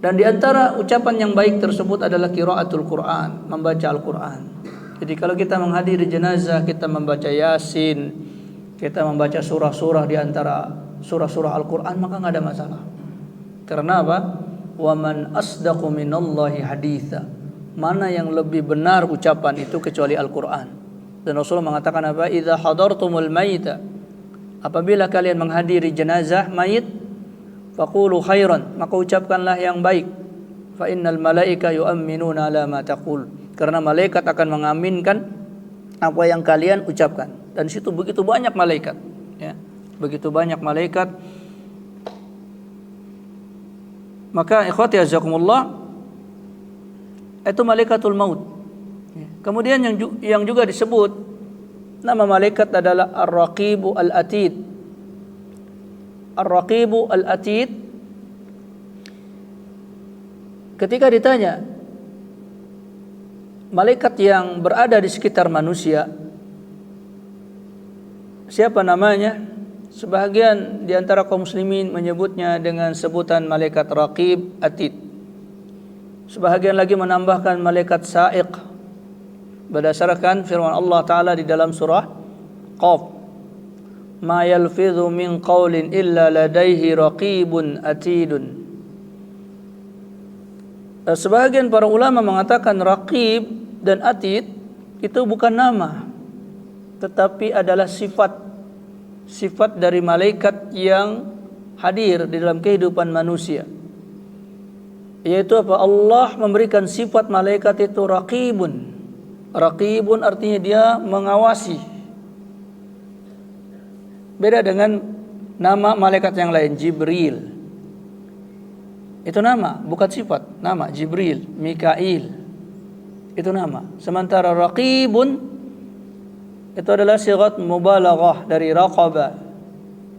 Dan di antara ucapan yang baik tersebut adalah qiraatul Quran, membaca Al-Quran. Jadi kalau kita menghadiri jenazah, kita membaca Yasin, kita membaca surah-surah di antara surah-surah Al-Quran, maka enggak ada masalah. Karena apa? Wa man asdaqu minallahi haditha. Mana yang lebih benar ucapan itu kecuali Al-Quran. Dan Rasulullah mengatakan apa? Idza hadartumul mayyita, apabila kalian menghadiri jenazah mayit, faqulu khairan, maka ucapkanlah yang baik. Fa innal malaika yu'minuna ala ma taqul, karena malaikat akan mengaminkan apa yang kalian ucapkan. Dan situ begitu banyak malaikat, ya. Begitu banyak malaikat. Maka ikhwati azakumullah, itu malaikatul maut. Kemudian yang juga disebut nama malaikat adalah Ar-Raqibu Al-Atid. Ar-Raqibu Al-Atid, ketika ditanya malaikat yang berada di sekitar manusia siapa namanya, sebahagian di antara kaum muslimin menyebutnya dengan sebutan malaikat Raqib Atid. Sebahagian lagi menambahkan malaikat Sa'iq berdasarkan firman Allah Ta'ala di dalam surah Qaf, ma yalfidhu min qawlin illa ladaihi raqibun atidun. Sebahagian para ulama mengatakan Raqib dan Atid itu bukan nama, tetapi adalah sifat dari malaikat yang hadir di dalam kehidupan manusia. Yaitu apa? Allah memberikan sifat malaikat itu Raqibun. Raqibun artinya dia mengawasi. Beda dengan nama malaikat yang lain, Jibril. Itu nama, bukan sifat. Nama Jibril, Mikail. Itu nama. Sementara Raqibun itu adalah sighat mubalaghah dari raqaba,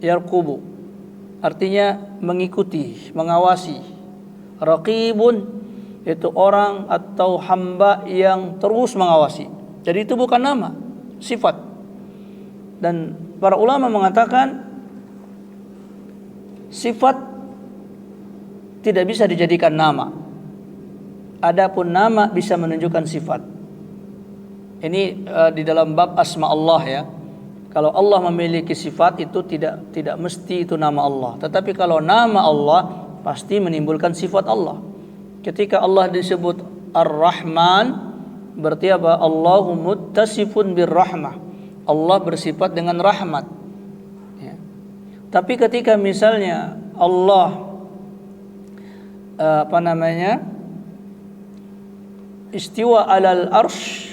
yarqubu. Artinya mengikuti, mengawasi. Raqibun itu orang atau hamba yang terus mengawasi. Jadi itu bukan nama, sifat. Dan para ulama mengatakan sifat tidak bisa dijadikan nama. Adapun nama bisa menunjukkan sifat. Ini di dalam bab asma Allah ya. Kalau Allah memiliki sifat itu tidak mesti itu nama Allah. Tetapi kalau nama Allah pasti menimbulkan sifat Allah. Ketika Allah disebut Ar-Rahman, berarti apa? Allahu muttasifun birrahmah. Allah bersifat dengan rahmat. Ya. Tapi ketika misalnya Allah istiwa alal arsh,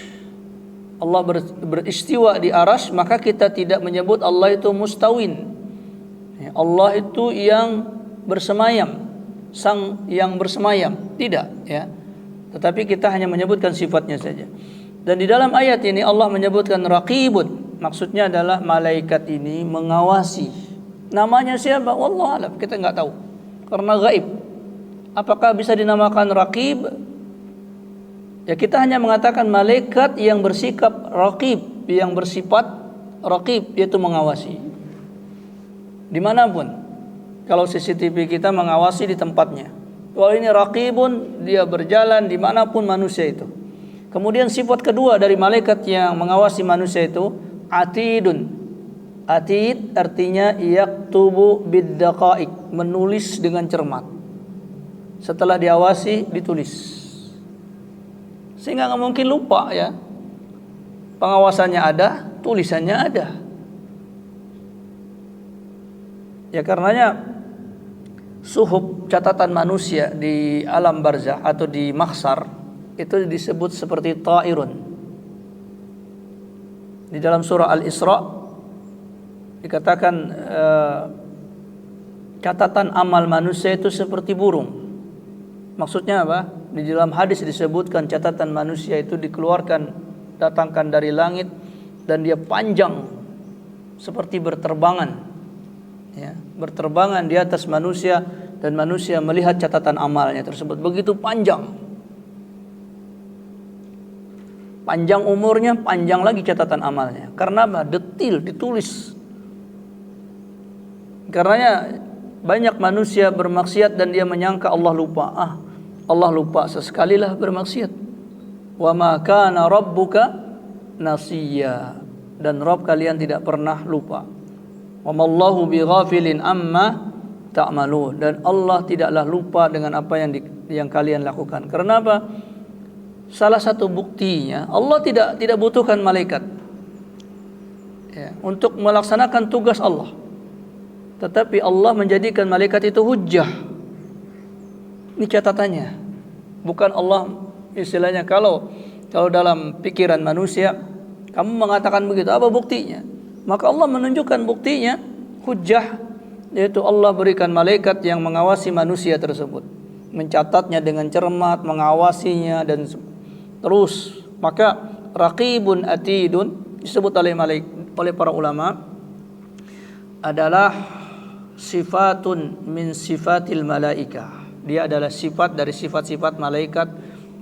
Allah beristiwa di arsh, maka kita tidak menyebut Allah itu mustawin. Allah itu yang bersemayam, sang yang bersemayam, tidak ya. Tetapi kita hanya menyebutkan sifatnya saja. Dan di dalam ayat ini Allah menyebutkan Raqibun, maksudnya adalah malaikat ini mengawasi. Namanya siapa? Wallahu alam, kita enggak tahu karena gaib. Apakah bisa dinamakan Raqib? Ya, kita hanya mengatakan malaikat yang bersikap Raqib, yang bersifat Raqib, yaitu mengawasi dimanapun. Kalau CCTV kita mengawasi di tempatnya, kalau ini Raqibun, dia berjalan dimanapun manusia itu. Kemudian sifat kedua dari malaikat yang mengawasi manusia itu Atidun. Atid artinya yaktubu biddaqaiq, menulis dengan cermat. Setelah diawasi ditulis, sehingga nggak mungkin lupa ya. Pengawasannya ada, tulisannya ada. Ya karenanya suhuf catatan manusia di alam barzah atau di mahsyar itu disebut seperti ta'irun. Di dalam surah Al-Isra dikatakan catatan amal manusia itu seperti burung. Maksudnya apa? Di dalam hadis disebutkan catatan manusia itu dikeluarkan, datangkan dari langit, dan dia panjang seperti berterbangan, ya, berterbangan di atas manusia, dan manusia melihat catatan amalnya tersebut begitu panjang. Panjang umurnya, panjang lagi catatan amalnya. Karena apa? Detil, ditulis. Karenanya banyak manusia bermaksiat dan dia menyangka Allah lupa. Allah lupa, sesekalilah bermaksiat. Wa ma kana rabbuka nasiya, dan Rabb kalian tidak pernah lupa. Wa mallahu bighafilin amma ta'malun, dan Allah tidaklah lupa dengan apa yang kalian lakukan. Karena apa? Salah satu buktinya Allah tidak butuhkan malaikat ya, untuk melaksanakan tugas Allah. Tetapi Allah menjadikan malaikat itu hujjah. Ini catatannya. Bukan Allah istilahnya kalau dalam pikiran manusia kamu mengatakan begitu, apa buktinya? Maka Allah menunjukkan buktinya, hujjah, yaitu Allah berikan malaikat yang mengawasi manusia tersebut, mencatatnya dengan cermat, mengawasinya dan terus. Maka Raqibun Atidun disebut oleh para ulama adalah sifatun min sifatil malaikah. Dia adalah sifat dari sifat-sifat malaikat,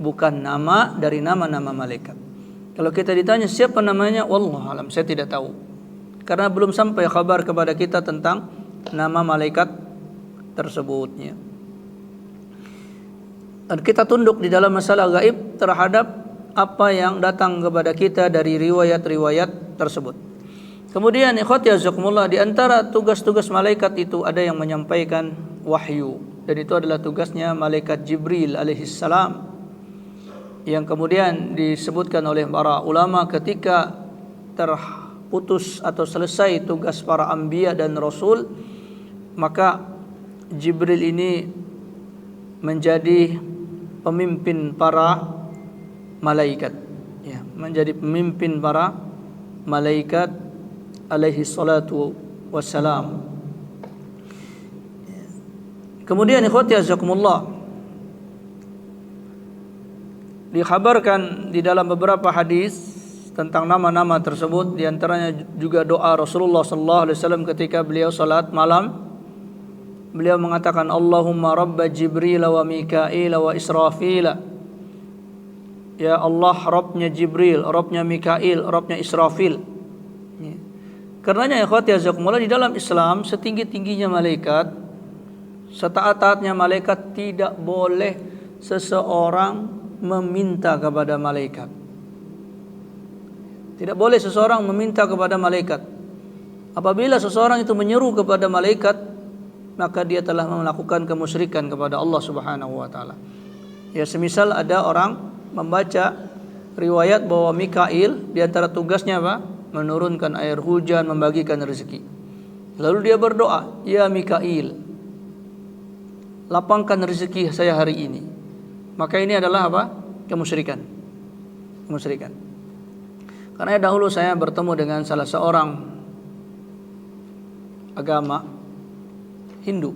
bukan nama dari nama-nama malaikat. Kalau kita ditanya siapa namanya, wallahu alam, saya tidak tahu. Karena belum sampai kabar kepada kita tentang nama malaikat tersebutnya. Dan kita tunduk di dalam masalah gaib terhadap apa yang datang kepada kita dari riwayat-riwayat tersebut. Kemudian ikhwati azakumullah, di antara tugas-tugas malaikat itu ada yang menyampaikan wahyu. dan itu adalah tugasnya malaikat Jibril alaihissalam, yang kemudian disebutkan oleh para ulama ketika terputus atau selesai tugas para anbiya dan rasul, maka Jibril ini menjadi pemimpin para malaikat, ya, menjadi pemimpin para malaikat alaihi salatu wassalam. Kemudian ikhwati azakumullah, dikhabarkan di dalam beberapa hadis tentang nama-nama tersebut, di antaranya juga doa Rasulullah sallallahu alaihi wasallam ketika beliau salat malam. Beliau mengatakan, Allahumma rabba Jibril wa Mikail wa Israfil. Ya Allah, Rabbnya Jibril, Rabbnya Mikail, Rabbnya Israfil. Karenanya ikhwati azakumullah, di dalam Islam setinggi-tingginya malaikat, setaat-taatnya malaikat, tidak boleh seseorang meminta kepada malaikat. Tidak boleh seseorang meminta kepada malaikat. Apabila seseorang itu menyeru kepada malaikat, maka dia telah melakukan kemusyrikan kepada Allah Subhanahu wa taala. Ya, semisal ada orang membaca riwayat bahwa Mikail di antara tugasnya apa? Menurunkan air hujan, membagikan rezeki. Lalu dia berdoa, ya Mikail, lapangkan rezeki saya hari ini. Maka ini adalah apa? Kemusyrikan. Kemusyrikan. Karena dahulu saya bertemu dengan salah seorang agama Hindu,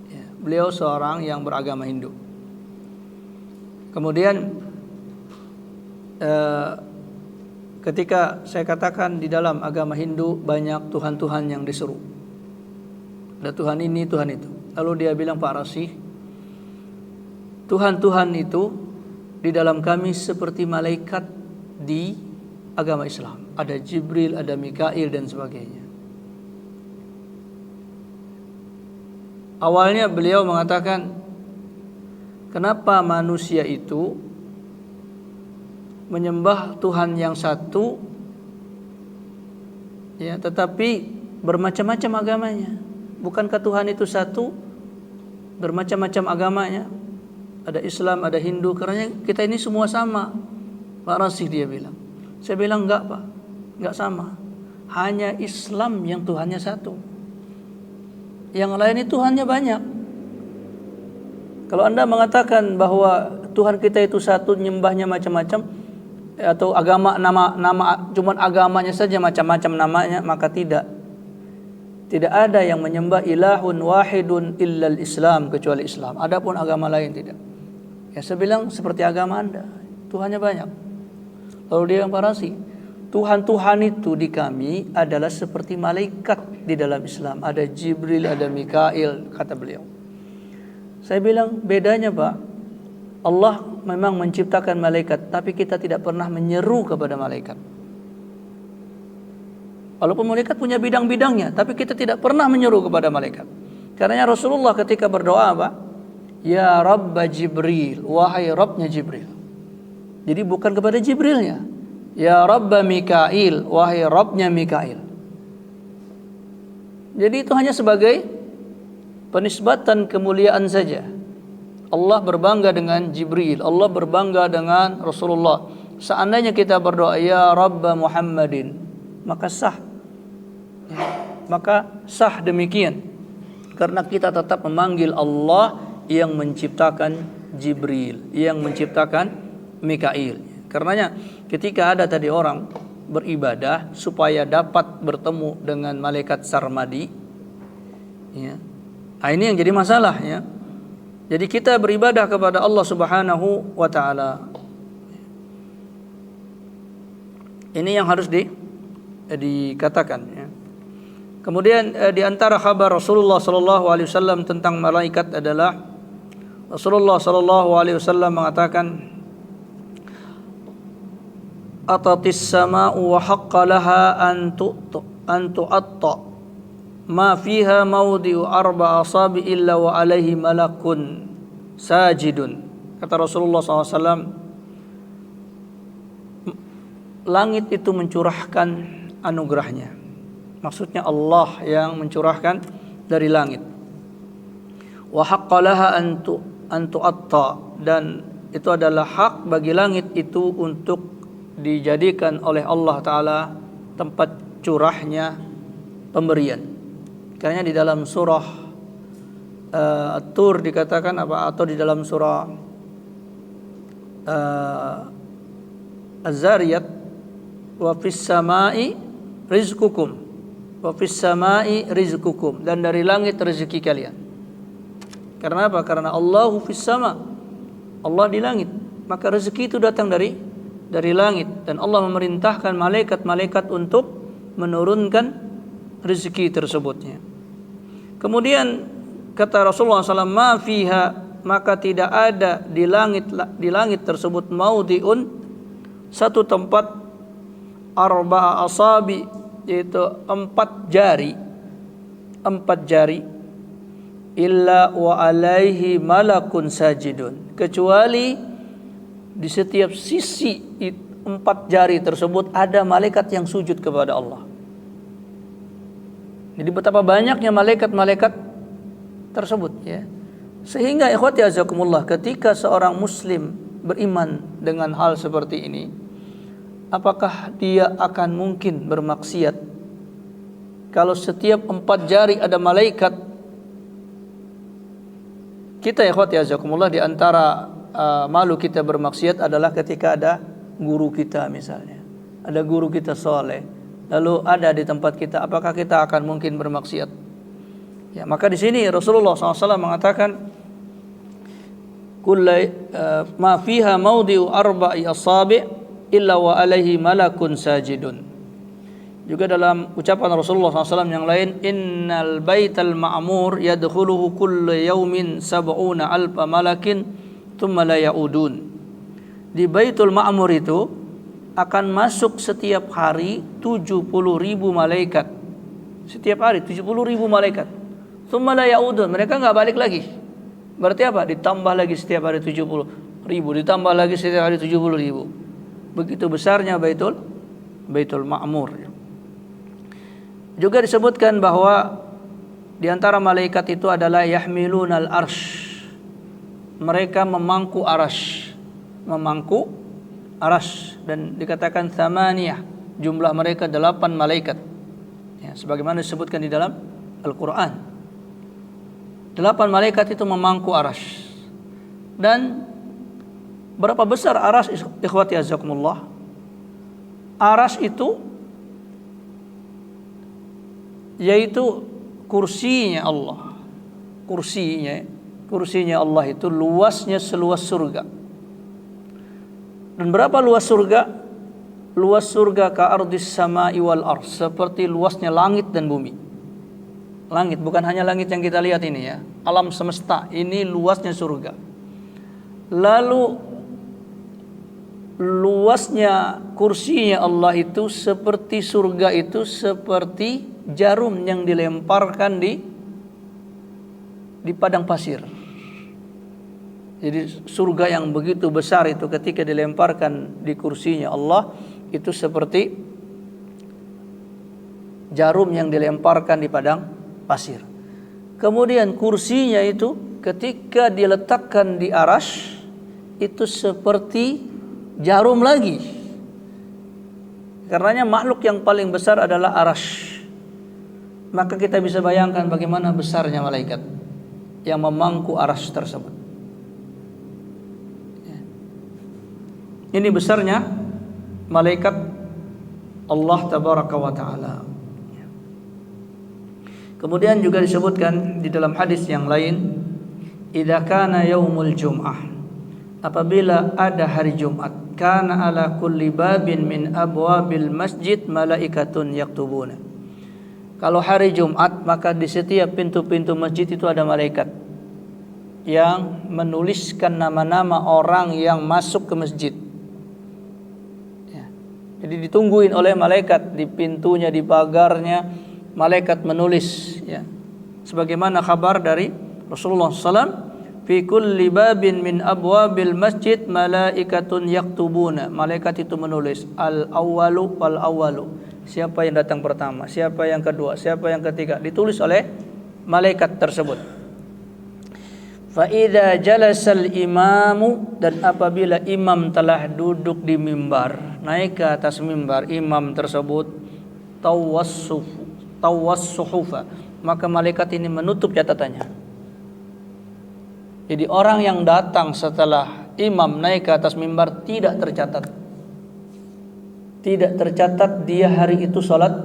ya, beliau seorang yang beragama Hindu. Kemudian ketika saya katakan di dalam agama Hindu banyak Tuhan-Tuhan yang diseru, ada Tuhan ini, Tuhan itu. Lalu dia bilang, Pak Rasih, Tuhan-Tuhan itu di dalam kami seperti malaikat di agama Islam. Ada Jibril, ada Mikail dan sebagainya. Awalnya beliau mengatakan, kenapa manusia itu menyembah Tuhan yang satu, ya, tetapi bermacam-macam agamanya? Bukankah Tuhan itu satu, bermacam-macam agamanya? Ada Islam, ada Hindu. Karena kita ini semua sama, Pak Rasih, dia bilang. Saya bilang, enggak Pak, enggak sama. Hanya Islam yang Tuhannya satu. Yang lain itu Tuhannya banyak. Kalau Anda mengatakan bahwa Tuhan kita itu satu, nyembahnya macam-macam, atau agama, nama cuman agamanya saja macam-macam namanya, maka tidak ada yang menyembah ilahun wahidun illal Islam, kecuali Islam. Adapun agama lain tidak. Ya, saya bilang seperti agama Anda, Tuhannya banyak. Lalu dia yang parasi, Tuhan-Tuhan itu di kami adalah seperti malaikat di dalam Islam. Ada Jibril, ada Mikail, kata beliau. Saya bilang, bedanya Pak, Allah memang menciptakan malaikat, tapi kita tidak pernah menyeru kepada malaikat. Walaupun malaikat punya bidang-bidangnya, tapi kita tidak pernah menyeru kepada malaikat. Karena Rasulullah ketika berdoa apa? Ya Rabba Jibril, wahai Rabbnya Jibril. Jadi bukan kepada Jibrilnya. Ya Rabba Mikail, wahai Rabbnya Mikail. Jadi itu hanya sebagai penisbatan kemuliaan saja. Allah berbangga dengan Jibril, Allah berbangga dengan Rasulullah. Seandainya kita berdoa ya Rabba Muhammadin, maka sah. Maka sah demikian. Karena kita tetap memanggil Allah yang menciptakan Jibril, yang menciptakan Mikail. Karenanya ketika ada tadi orang beribadah supaya dapat bertemu dengan malaikat sarmadi, ya, ini yang jadi masalah, ya. Jadi kita beribadah kepada Allah Subhanahu wa taala. Ini yang harus dikatakan, ya. Kemudian di antara kabar Rasulullah sallallahu alaihi wasallam tentang malaikat adalah Rasulullah sallallahu alaihi wasallam mengatakan, atatis sama'u wa haqqa laha an tu'atta ma fiha mawdi'u arba asabi illa wa alaihi malakun sajidun. Kata Rasulullah SAW, langit itu mencurahkan anugerahnya. Maksudnya Allah yang mencurahkan dari langit. wa haqqalaha an tu'atta, dan itu adalah hak bagi langit itu untuk dijadikan oleh Allah Ta'ala tempat curahnya pemberian. Karena di dalam surah At-Tur dikatakan apa, atau di dalam surah Az-Zariyat, wa fis samai rizqukum, wa fis samai rizqukum, dan dari langit rezeki kalian. Karena apa? Karena Allahu fis sama, Allah di langit, maka rezeki itu datang dari langit, dan Allah memerintahkan malaikat-malaikat untuk menurunkan rezeki tersebutnya. Kemudian kata Rasulullah SAW, ma fiha, maka tidak ada di langit tersebut maudhi'un, satu tempat, arba'a asabi, yaitu 4 jari, illa wa alaihi malakun sajidun, kecuali di setiap sisi 4 jari tersebut ada malaikat yang sujud kepada Allah. Jadi betapa banyaknya malaikat-malaikat tersebut, ya. Sehingga ikhwati azakumullah, ketika seorang muslim beriman dengan hal seperti ini, apakah dia akan mungkin bermaksiat kalau setiap 4 jari ada malaikat? Kita ikhwati azakumullah, di antara malu kita bermaksiat adalah ketika ada guru kita misalnya, ada guru kita soleh, lalu ada di tempat kita, apakah kita akan mungkin bermaksiat? Ya, maka di sini Rasulullah SAW mengatakan, ma fiha maudhi'u arba'i asabi' illa wa alaihi malakun sajidun. Juga dalam ucapan Rasulullah SAW yang lain, innal baital ma'mur yadkhuluhu kullu yaumin sab'una alfa malakin thumma la ya'udun. Di Baitul Ma'mur itu akan masuk setiap hari 70.000 malaikat. Setiap hari 70.000 malaikat. Thumma la ya'udun, mereka enggak balik lagi. Berarti apa? Ditambah lagi setiap hari 70.000, ditambah lagi setiap hari 70.000. Begitu besarnya Baitul Ma'mur. Juga disebutkan bahwa di antara malaikat itu adalah yahmilunal arsh. Mereka memangku arasy, dan dikatakan thamaniyah, jumlah mereka 8 malaikat. Ya, sebagaimana disebutkan di dalam Al-Qur'an. 8 malaikat itu memangku arasy. Dan berapa besar arasy, ikhwati azakumullah? Arasy itu yaitu kursinya Allah. Kursinya Allah itu luasnya seluas surga. Dan berapa luas surga? Luas surga ka ardis sama'i wal ardh, seperti luasnya langit dan bumi. Langit bukan hanya langit yang kita lihat ini, ya. Alam semesta ini luasnya surga. Lalu luasnya kursinya Allah itu seperti surga itu seperti jarum yang dilemparkan di padang pasir. Jadi surga yang begitu besar itu ketika dilemparkan di kursinya Allah itu seperti jarum yang dilemparkan di padang pasir. Kemudian kursinya itu ketika diletakkan di arasy itu seperti jarum lagi. Karenanya makhluk yang paling besar adalah arasy. Maka kita bisa bayangkan bagaimana besarnya malaikat yang memangku arasy tersebut. Ini besarnya malaikat Allah tabaraka wa ta'ala. Kemudian juga disebutkan di dalam hadis yang lain, idza kana yaumul jum'ah, apabila ada hari Jumat, kana ala kulli babin min abwabil masjid malaikatun yaktubuna. Kalau hari Jumat, maka di setiap pintu-pintu masjid itu ada malaikat yang menuliskan nama-nama orang yang masuk ke masjid. Ya. Jadi ditungguin oleh malaikat di pintunya, di pagarnya, malaikat menulis. Ya. Sebagaimana kabar dari Rasulullah SAW, fi kulli babin min abwabil masjid malaikatun yaktubuna. Malaikat itu menulis al-awwalu wal-awwalu. Siapa yang datang pertama, siapa yang kedua, siapa yang ketiga, ditulis oleh malaikat tersebut. Fa idza jalasal imamu, dan apabila imam telah duduk di mimbar, naik ke atas mimbar imam tersebut, tawassuhufa, maka malaikat ini menutup catatannya. Jadi orang yang datang setelah imam naik ke atas mimbar tidak tercatat. Tidak tercatat dia hari itu salat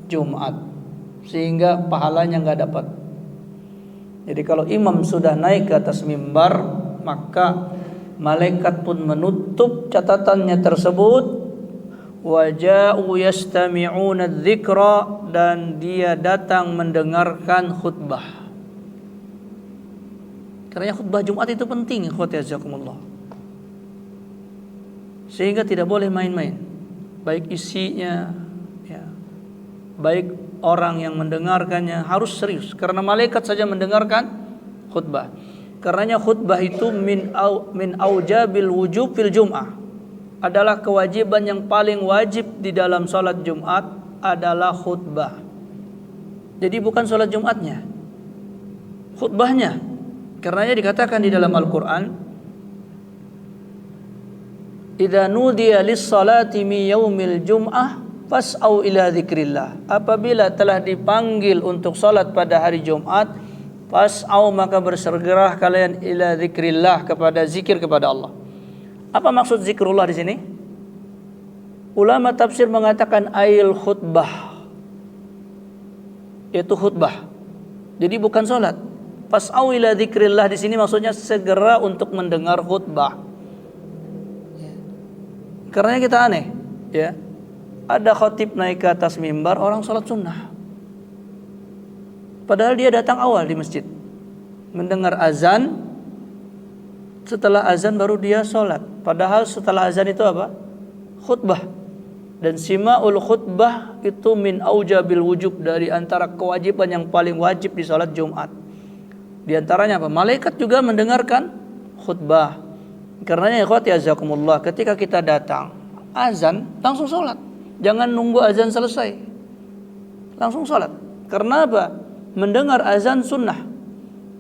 Jumat, sehingga pahalanya enggak dapat. Jadi kalau imam sudah naik ke atas mimbar, maka malaikat pun menutup catatannya tersebut. Waja'u yastami'una dzikra, dan dia datang mendengarkan khutbah. Karena khutbah Jumat itu penting, ikhwati azakumullah. Sehingga tidak boleh main-main. Baik isinya, ya, baik orang yang mendengarkannya, harus serius. Karena malaikat saja mendengarkan khutbah. Karenanya khutbah itu min aujabil wujub fil jum'ah, adalah kewajiban yang paling wajib di dalam salat Jumat adalah khutbah. Jadi bukan salat Jumatnya, khutbahnya. Karenanya dikatakan di dalam Al-Qur'an, idza nudiya lis-salati mi yaumil jum'ah fas'au ila dzikrillah. Apabila telah dipanggil untuk salat pada hari Jumat, fas'au, maka bersegeralah kalian ila dzikrillah, kepada zikir kepada Allah. Apa maksud zikrullah di sini? Ulama tafsir mengatakan ail khutbah, yaitu khutbah. Jadi bukan salat. Fas'au ila dzikrillah di sini maksudnya segera untuk mendengar khutbah. Karena kita aneh, ya. Ada khatib naik ke atas mimbar, orang salat sunnah. Padahal dia datang awal di masjid, mendengar azan. Setelah azan baru dia sholat. Padahal setelah azan itu apa? Khutbah. Dan sima'ul khutbah itu min aujabil wujub, dari antara kewajiban yang paling wajib di sholat Jumat. Di antaranya apa? Malaikat juga mendengarkan khutbah. Karenanya ikhwati azakumullah, ketika kita datang azan langsung sholat. Jangan nunggu azan selesai, langsung sholat. Karena apa? Mendengar azan sunnah,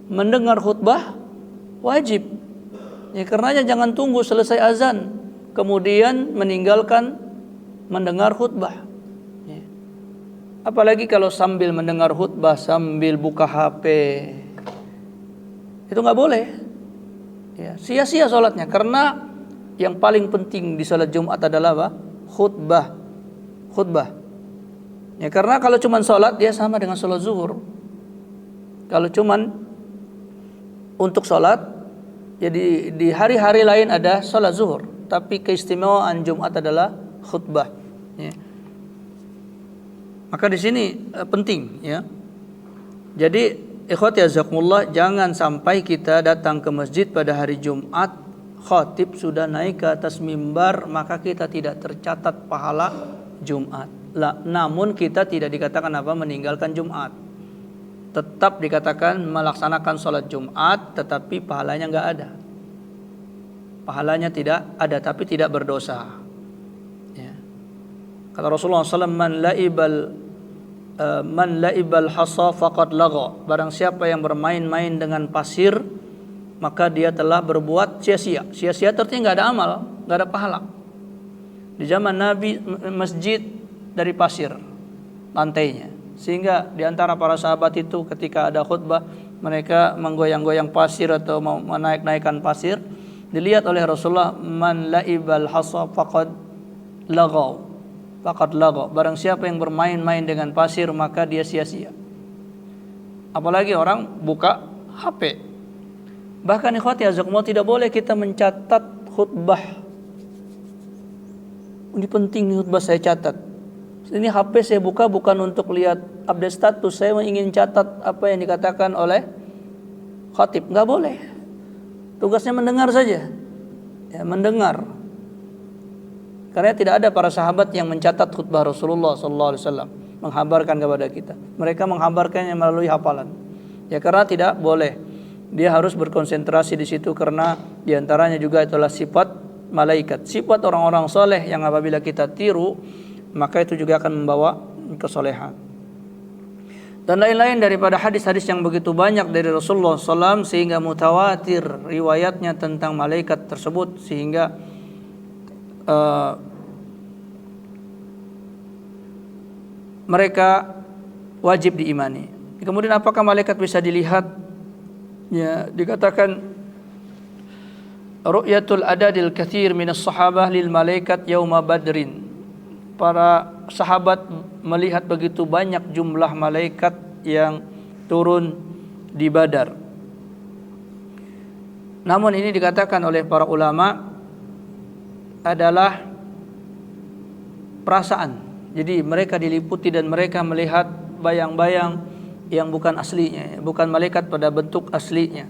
mendengar khutbah wajib. Ya, karenanya jangan tunggu selesai azan kemudian meninggalkan mendengar khutbah. Ya. Apalagi kalau sambil mendengar khutbah sambil buka HP, itu nggak boleh. Ya, sia-sia sholatnya. Karena yang paling penting di sholat Jumat adalah apa? Khutbah. Ya, karena kalau cuman sholat dia sama dengan sholat zuhur. Kalau cuman untuk sholat, jadi di hari-hari lain ada sholat zuhur, tapi keistimewaan Jumat adalah khutbah. Ya. Maka di sini penting, ya. Jadi ikhwati azakumullah, jangan sampai kita datang ke masjid pada hari Jumat, khatib sudah naik ke atas mimbar, maka kita tidak tercatat pahala Jumat. Namun kita tidak dikatakan apa? Meninggalkan Jumat. Tetap dikatakan melaksanakan sholat Jumat, tetapi pahalanya enggak ada. Pahalanya tidak ada, tapi tidak berdosa. Ya. Kata Rasulullah SAW, man laibal hasa faqad lagha. Barang siapa yang bermain-main dengan pasir, maka dia telah berbuat sia-sia. Sia-sia artinya enggak ada amal, enggak ada pahala. Di zaman Nabi masjid dari pasir lantainya. Sehingga di antara para sahabat itu ketika ada khutbah, mereka menggoyang-goyang pasir atau menaik-naikkan pasir. Dilihat oleh Rasulullah, man laibal hasa faqad lagha. Barang siapa yang bermain-main dengan pasir, maka dia sia-sia. Apalagi orang buka HP. Bahkan ikhwati azakumullah, tidak boleh kita mencatat khutbah. Ini penting nih khutbah saya catat. Ini HP saya buka bukan untuk lihat update status, saya ingin catat apa yang dikatakan oleh khatib. Enggak boleh. Tugasnya mendengar saja. Ya, mendengar. Karena tidak ada para sahabat yang mencatat khutbah Rasulullah SAW, menghabarkan kepada kita. Mereka menghabarkannya melalui hafalan. Ya, karena tidak boleh. Dia harus berkonsentrasi di situ, karena diantaranya juga itulah sifat malaikat, sifat orang-orang soleh yang apabila kita tiru, maka itu juga akan membawa kesolehan. dan lain-lain daripada hadis-hadis yang begitu banyak dari Rasulullah SAW sehingga mutawatir riwayatnya tentang malaikat tersebut, sehingga mereka wajib diimani. Kemudian apakah malaikat bisa dilihat? Ya, dikatakan ru'yatul adadil katsir minas sahabah lil malaikat yauma badrin. Para sahabat melihat begitu banyak jumlah malaikat yang turun di Badar. Namun ini dikatakan oleh para ulama adalah perasaan. Jadi mereka diliputi dan mereka melihat bayang-bayang yang bukan aslinya, bukan malaikat pada bentuk aslinya,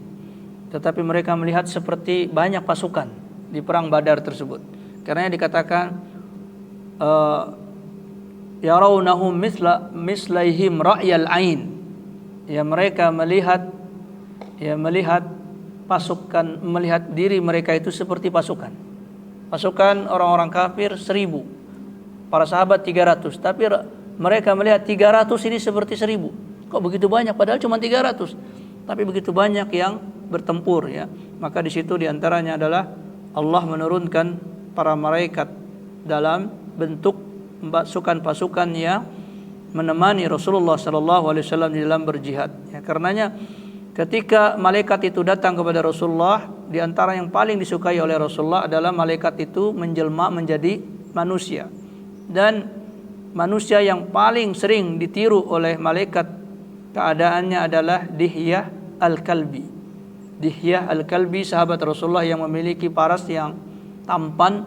tetapi mereka melihat seperti banyak pasukan di perang Badar tersebut. Karena dikatakan yarawnahum mislaihim ra'yal ain. Ya, mereka melihat pasukan, melihat diri mereka itu seperti pasukan. Pasukan orang-orang kafir 1000, para sahabat 300, tapi mereka melihat 300 ini seperti 1000. Kok begitu banyak padahal cuma 300, tapi begitu banyak yang bertempur, ya. Maka di situ diantaranya adalah Allah menurunkan para malaikat dalam bentuk pasukan-pasukan yang menemani Rasulullah SAW di dalam berjihad. Ya, karenanya ketika malaikat itu datang kepada Rasulullah, di antara yang paling disukai oleh Rasulullah adalah malaikat itu menjelma menjadi manusia. Dan manusia yang paling sering ditiru oleh malaikat keadaannya adalah Dihyah Al-Kalbi. Dihyah Al-Kalbi, sahabat Rasulullah yang memiliki paras yang tampan,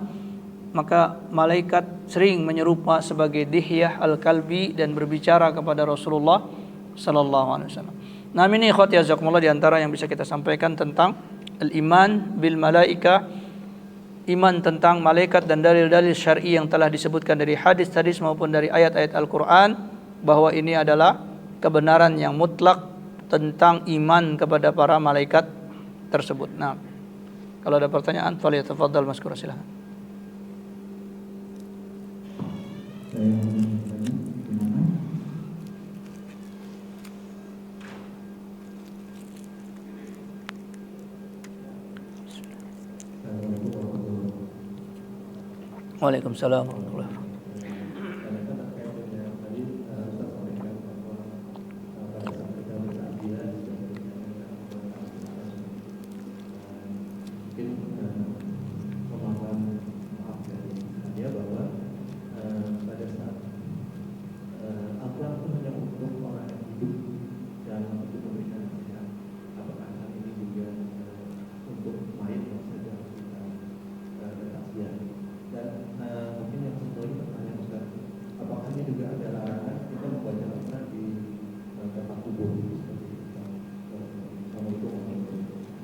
maka malaikat sering menyerupa sebagai Dihyah Al-Kalbi dan berbicara kepada Rasulullah sallallahu alaihi wasallam. Nah, ini ikhwati jazakumullah di antara yang bisa kita sampaikan tentang al-iman bil malaika, iman tentang malaikat dan dalil-dalil syar'i yang telah disebutkan dari hadis-hadis maupun dari ayat-ayat Al-Qur'an, bahwa ini adalah kebenaran yang mutlak tentang iman kepada para malaikat tersebut. Nah, kalau ada pertanyaan, falyatafaddal maskura, silakan. Waalaikumsalam warahmatullahi wabarakatuh.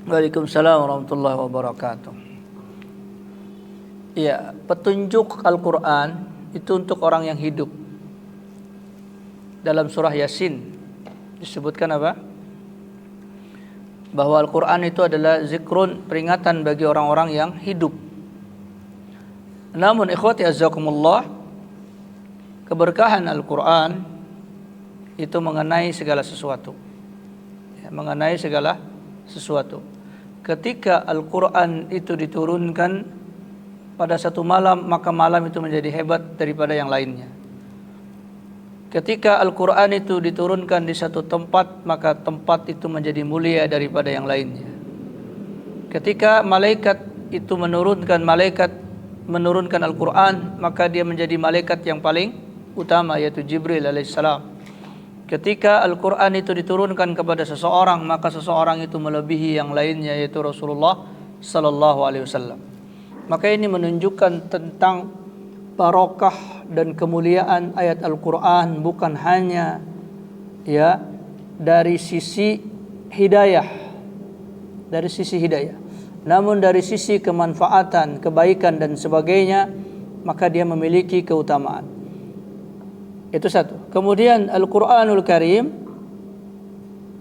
Waalaikumsalam warahmatullahi wabarakatuh. Ya, petunjuk Al-Quran itu untuk orang yang hidup. Dalam surah Yasin disebutkan apa? Bahwa Al-Quran itu adalah zikrun, peringatan bagi orang-orang yang hidup. Namun ikhwati azzakumullah, keberkahan Al-Quran itu mengenai segala sesuatu, ya, mengenai segala sesuatu. Ketika Al-Quran itu diturunkan pada satu malam, maka malam itu menjadi hebat daripada yang lainnya. Ketika Al-Quran itu diturunkan di satu tempat, maka tempat itu menjadi mulia daripada yang lainnya. Ketika malaikat itu menurunkan Al-Quran, maka dia menjadi malaikat yang paling utama, yaitu Jibril alaihissalam. Ketika Al-Quran itu diturunkan kepada seseorang, maka seseorang itu melebihi yang lainnya, yaitu Rasulullah sallallahu alaihi wasallam. Maka ini menunjukkan tentang barokah dan kemuliaan ayat Al-Quran, bukan hanya ya dari sisi hidayah, namun dari sisi kemanfaatan, kebaikan dan sebagainya, maka dia memiliki keutamaan. Itu satu. Kemudian Al-Quranul Karim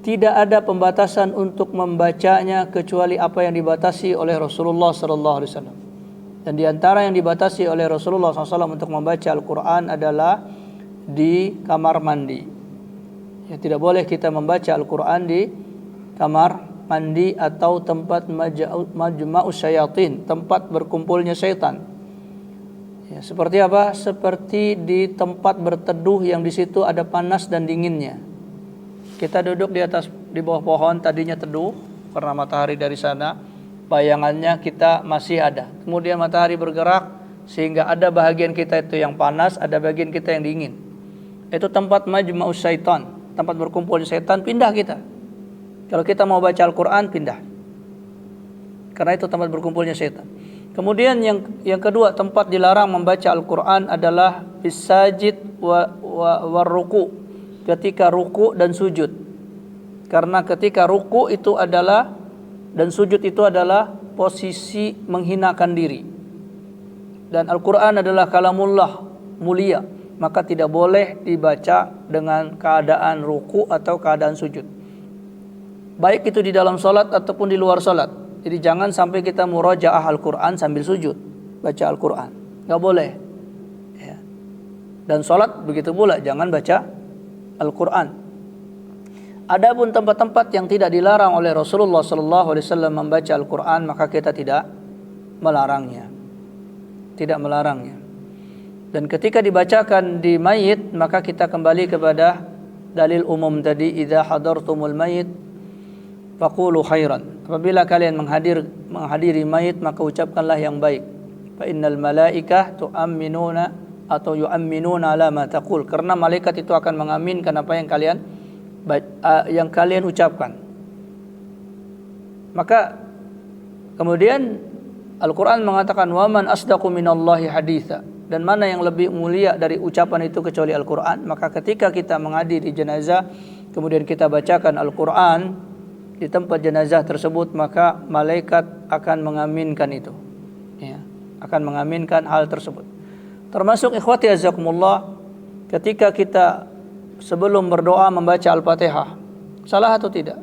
tidak ada pembatasan untuk membacanya kecuali apa yang dibatasi oleh Rasulullah sallallahu alaihi wasallam. Dan di antara yang dibatasi oleh Rasulullah SAW untuk membaca Al-Quran adalah di kamar mandi. Ya, tidak boleh kita membaca Al-Quran di kamar mandi atau tempat majma'us syayatin, tempat berkumpulnya syaitan. Ya, seperti apa? Seperti di tempat berteduh yang di situ ada panas dan dinginnya. Kita duduk di bawah pohon, tadinya teduh karena matahari dari sana, bayangannya kita masih ada. Kemudian matahari bergerak sehingga ada bahagian kita itu yang panas, ada bagian kita yang dingin. Itu tempat majma'us syaitan, tempat berkumpulnya syaitan, pindah kita. Kalau kita mau baca Al-Quran, pindah. Karena itu tempat berkumpulnya syaitan. Kemudian yang kedua, tempat dilarang membaca Al-Quran adalah bisajid wa ruku, ketika ruku dan sujud. Karena ketika ruku itu adalah dan sujud itu adalah posisi menghinakan diri. Dan Al-Quran adalah kalamullah, mulia, maka tidak boleh dibaca dengan keadaan ruku atau keadaan sujud. Baik itu di dalam salat ataupun di luar salat. Jadi jangan sampai kita murajaah Al-Quran sambil sujud, baca Al-Quran. Enggak boleh. Ya. Dan salat begitu pula, jangan baca Al-Quran. Adapun tempat-tempat yang tidak dilarang oleh Rasulullah SAW membaca Al-Quran, maka kita tidak melarangnya. Tidak melarangnya. Dan ketika dibacakan di mayit, maka kita kembali kepada dalil umum tadi, idza hadartumul mayit faqulu khairan. Apabila kalian menghadiri mayit, maka ucapkanlah yang baik. Fa innal malaikah tu'amminuna atau yu'amminuna ala ma taqul. Karena malaikat itu akan mengaminkan apa yang kalian ucapkan. Maka kemudian Al-Quran mengatakan wa man asdaqu minallahi haditha, dan mana yang lebih mulia dari ucapan itu kecuali Al-Quran. Maka ketika kita menghadiri jenazah, kemudian kita bacakan Al-Quran di tempat jenazah tersebut, maka malaikat akan mengaminkan itu, ya, akan mengaminkan hal tersebut. Termasuk ikhwati azakumullah, ketika kita sebelum berdoa membaca Al-Fatihah, salah atau tidak?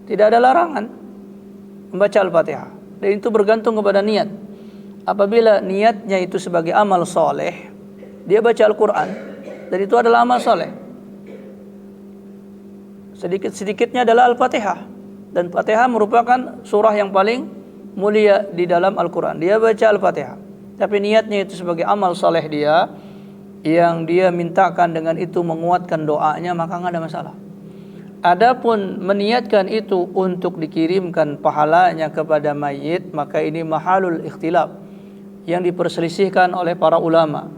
Tidak ada larangan membaca Al-Fatihah, dan itu bergantung kepada niat. Apabila niatnya itu sebagai amal soleh, dia baca Al-Quran, dan itu adalah amal soleh. Sedikit-sedikitnya adalah Al-Fatihah, dan Fatihah merupakan surah yang paling mulia di dalam Al-Quran. Dia baca Al-Fatihah, tapi niatnya itu sebagai amal soleh dia, yang dia mintakan dengan itu menguatkan doanya, maka nggak ada masalah. Adapun meniatkan itu untuk dikirimkan pahalanya kepada mayit, maka ini mahalul ikhtilaf, yang diperselisihkan oleh para ulama.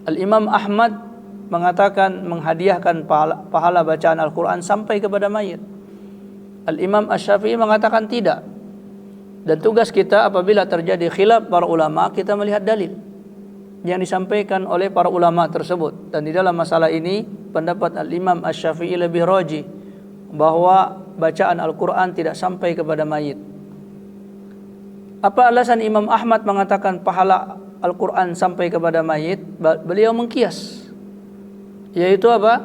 Al-Imam Ahmad mengatakan menghadiahkan pahala bacaan Al-Quran sampai kepada mayit. Al-Imam Asy-Syafi'i mengatakan tidak. Dan tugas kita apabila terjadi khilaf para ulama, kita melihat dalil yang disampaikan oleh para ulama tersebut. Dan di dalam masalah ini pendapat Al-Imam Asy-Syafi'i lebih rajih, bahwa bacaan Al-Quran tidak sampai kepada mayit. Apa alasan Imam Ahmad mengatakan pahala Al-Quran sampai kepada mayit? Beliau mengkias, yaitu apa?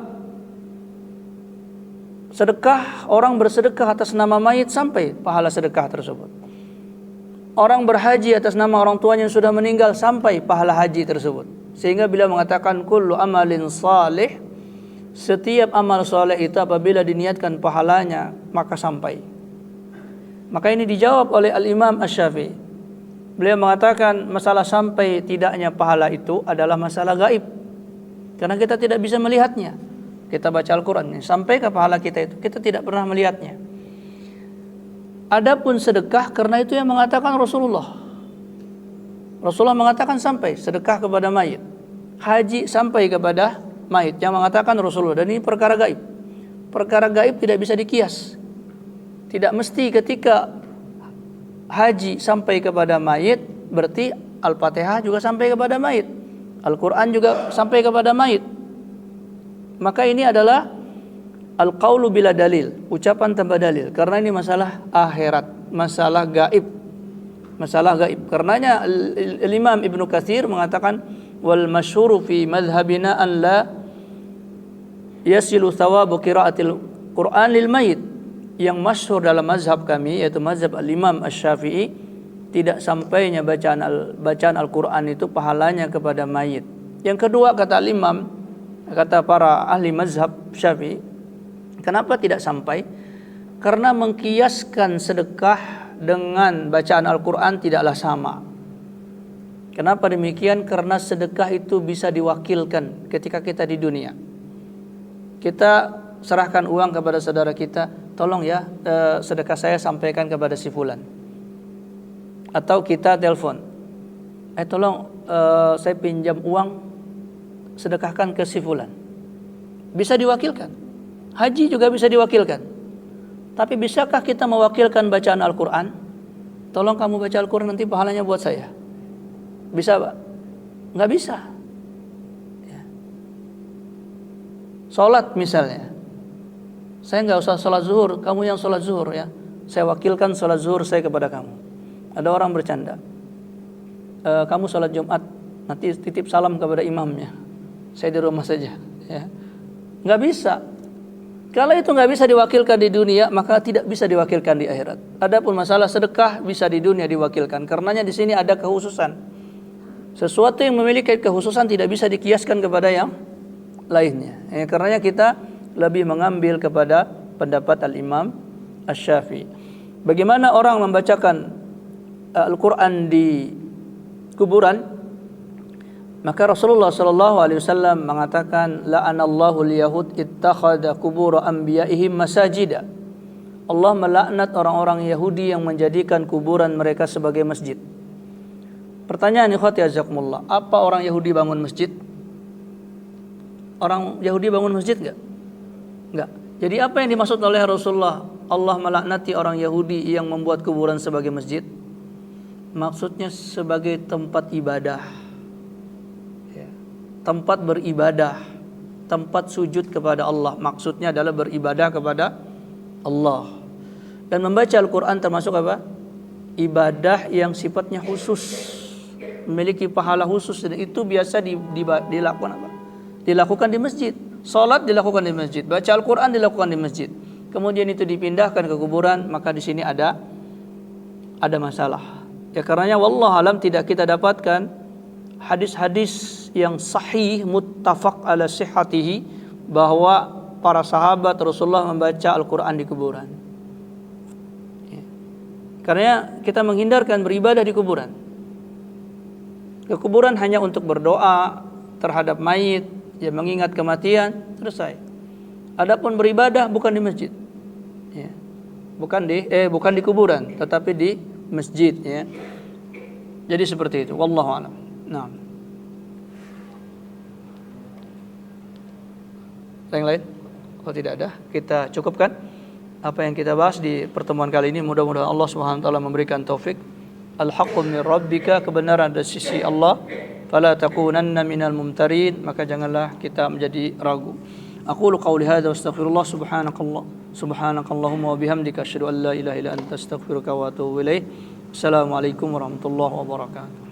Sedekah, orang bersedekah atas nama mayit sampai pahala sedekah tersebut. Orang berhaji atas nama orang tuanya yang sudah meninggal sampai pahala haji tersebut. Sehingga beliau mengatakan kullu amalin salih, setiap amal soleh itu apabila diniatkan pahalanya maka sampai. Maka ini dijawab oleh Al-Imam Asy-Syafi'i. Beliau mengatakan masalah sampai tidaknya pahala itu adalah masalah gaib, karena kita tidak bisa melihatnya. Kita baca Al-Quran, sampai ke pahala kita itu, kita tidak pernah melihatnya. Adapun sedekah, karena itu yang mengatakan Rasulullah. Rasulullah mengatakan sampai sedekah kepada mayit. Haji sampai kepada mayit, yang mengatakan Rasulullah. Dan ini perkara gaib. Perkara gaib tidak bisa dikias. Tidak mesti ketika haji sampai kepada mayit, berarti Al-Fatihah juga sampai kepada mayit, Al-Quran juga sampai kepada mayit. Maka ini adalah al-qaulu bila dalil, ucapan tanpa dalil, karena ini masalah akhirat, masalah gaib. Masalah gaib. Karenanya Imam Ibnu Katsir mengatakan wal masyhuru fi madhhabina an la yasilu thawabu qiraatil Quran lil mayit. Yang masyhur dalam mazhab kami, yaitu mazhab Al-Imam Asy-Syafi'i, tidak sampainya bacaan Al-Quran itu pahalanya kepada mayit. Yang kedua, kata Al-Imam Kata para ahli mazhab Syafi'i, kenapa tidak sampai? Karena mengkiaskan sedekah dengan bacaan Al-Quran tidaklah sama. Kenapa demikian? Karena sedekah itu bisa diwakilkan ketika kita di dunia. Kita serahkan uang kepada saudara kita, tolong ya sedekah saya sampaikan kepada si fulan. Atau kita telepon, tolong saya pinjam uang, sedekahkan ke si fulan. Bisa diwakilkan. Haji juga bisa diwakilkan. Tapi bisakah kita mewakilkan bacaan Al-Quran? Tolong kamu baca Al-Quran, nanti pahalanya buat saya. Bisa Pak? Nggak bisa. Ya. Sholat misalnya, saya nggak usah sholat zuhur, kamu yang sholat zuhur ya. Saya wakilkan sholat zuhur saya kepada kamu. Ada orang bercanda, kamu sholat Jumat, nanti titip salam kepada imamnya. Saya di rumah saja. Ya. Nggak bisa. Kalau itu nggak bisa diwakilkan di dunia, maka tidak bisa diwakilkan di akhirat. Adapun masalah sedekah bisa di dunia diwakilkan. Karenanya di sini ada kekhususan. Sesuatu yang memiliki kekhususan tidak bisa dikiaskan kepada yang lainnya. Karenanya kita lebih mengambil kepada pendapat Al-Imam Asy-Syafi'i. Bagaimana orang membacakan Al-Quran di kuburan? Maka Rasulullah SAW mengatakan, la'anallahu al-yahud ittakhadha kubur anbiya'ihim masajida. Allah melaknat orang-orang Yahudi yang menjadikan kuburan mereka sebagai masjid. Pertanyaan ikhwati azakumullah, apa orang Yahudi bangun masjid? Orang Yahudi bangun masjid enggak? Enggak. Jadi apa yang dimaksud oleh Rasulullah, Allah melaknati orang Yahudi yang membuat kuburan sebagai masjid? Maksudnya sebagai tempat ibadah, tempat beribadah, tempat sujud kepada Allah. Maksudnya adalah beribadah kepada Allah. Dan membaca Al-Quran termasuk apa? Ibadah yang sifatnya khusus, memiliki pahala khusus, dan itu biasa dilakukan apa? Dilakukan di masjid. Salat dilakukan di masjid, baca Al-Quran dilakukan di masjid. Kemudian itu dipindahkan ke kuburan, maka di sini ada masalah. Ya karenanya wallahu alam tidak kita dapatkan hadis-hadis yang sahih muttafaq ala sihhatihi bahwa para sahabat Rasulullah membaca Al-Quran di kuburan. Ya. Karena kita menghindarkan beribadah di kuburan. Ke kuburan hanya untuk berdoa terhadap mayit, ya mengingat kematian, selesai. Adapun beribadah bukan di masjid. Ya. Bukan di kuburan, tetapi di masjid ya. Jadi seperti itu, wallahu a'lam. Nah. Yang lain? Kalau tidak ada, kita cukupkan apa yang kita bahas di pertemuan kali ini. Mudah-mudahan Allah Subhanahu wa taala memberikan taufik. Al-haqqu min rabbika, kebenaran dari sisi Allah. Fala takunanna minal mumtarin, maka janganlah kita menjadi ragu. Aqulu qawli hadza wa astaghfirullah subhanakallahumma wa bihamdika asyhadu an la ilaha illa anta astaghfiruka wa atubu ilaik. Assalamualaikum warahmatullahi wabarakatuh.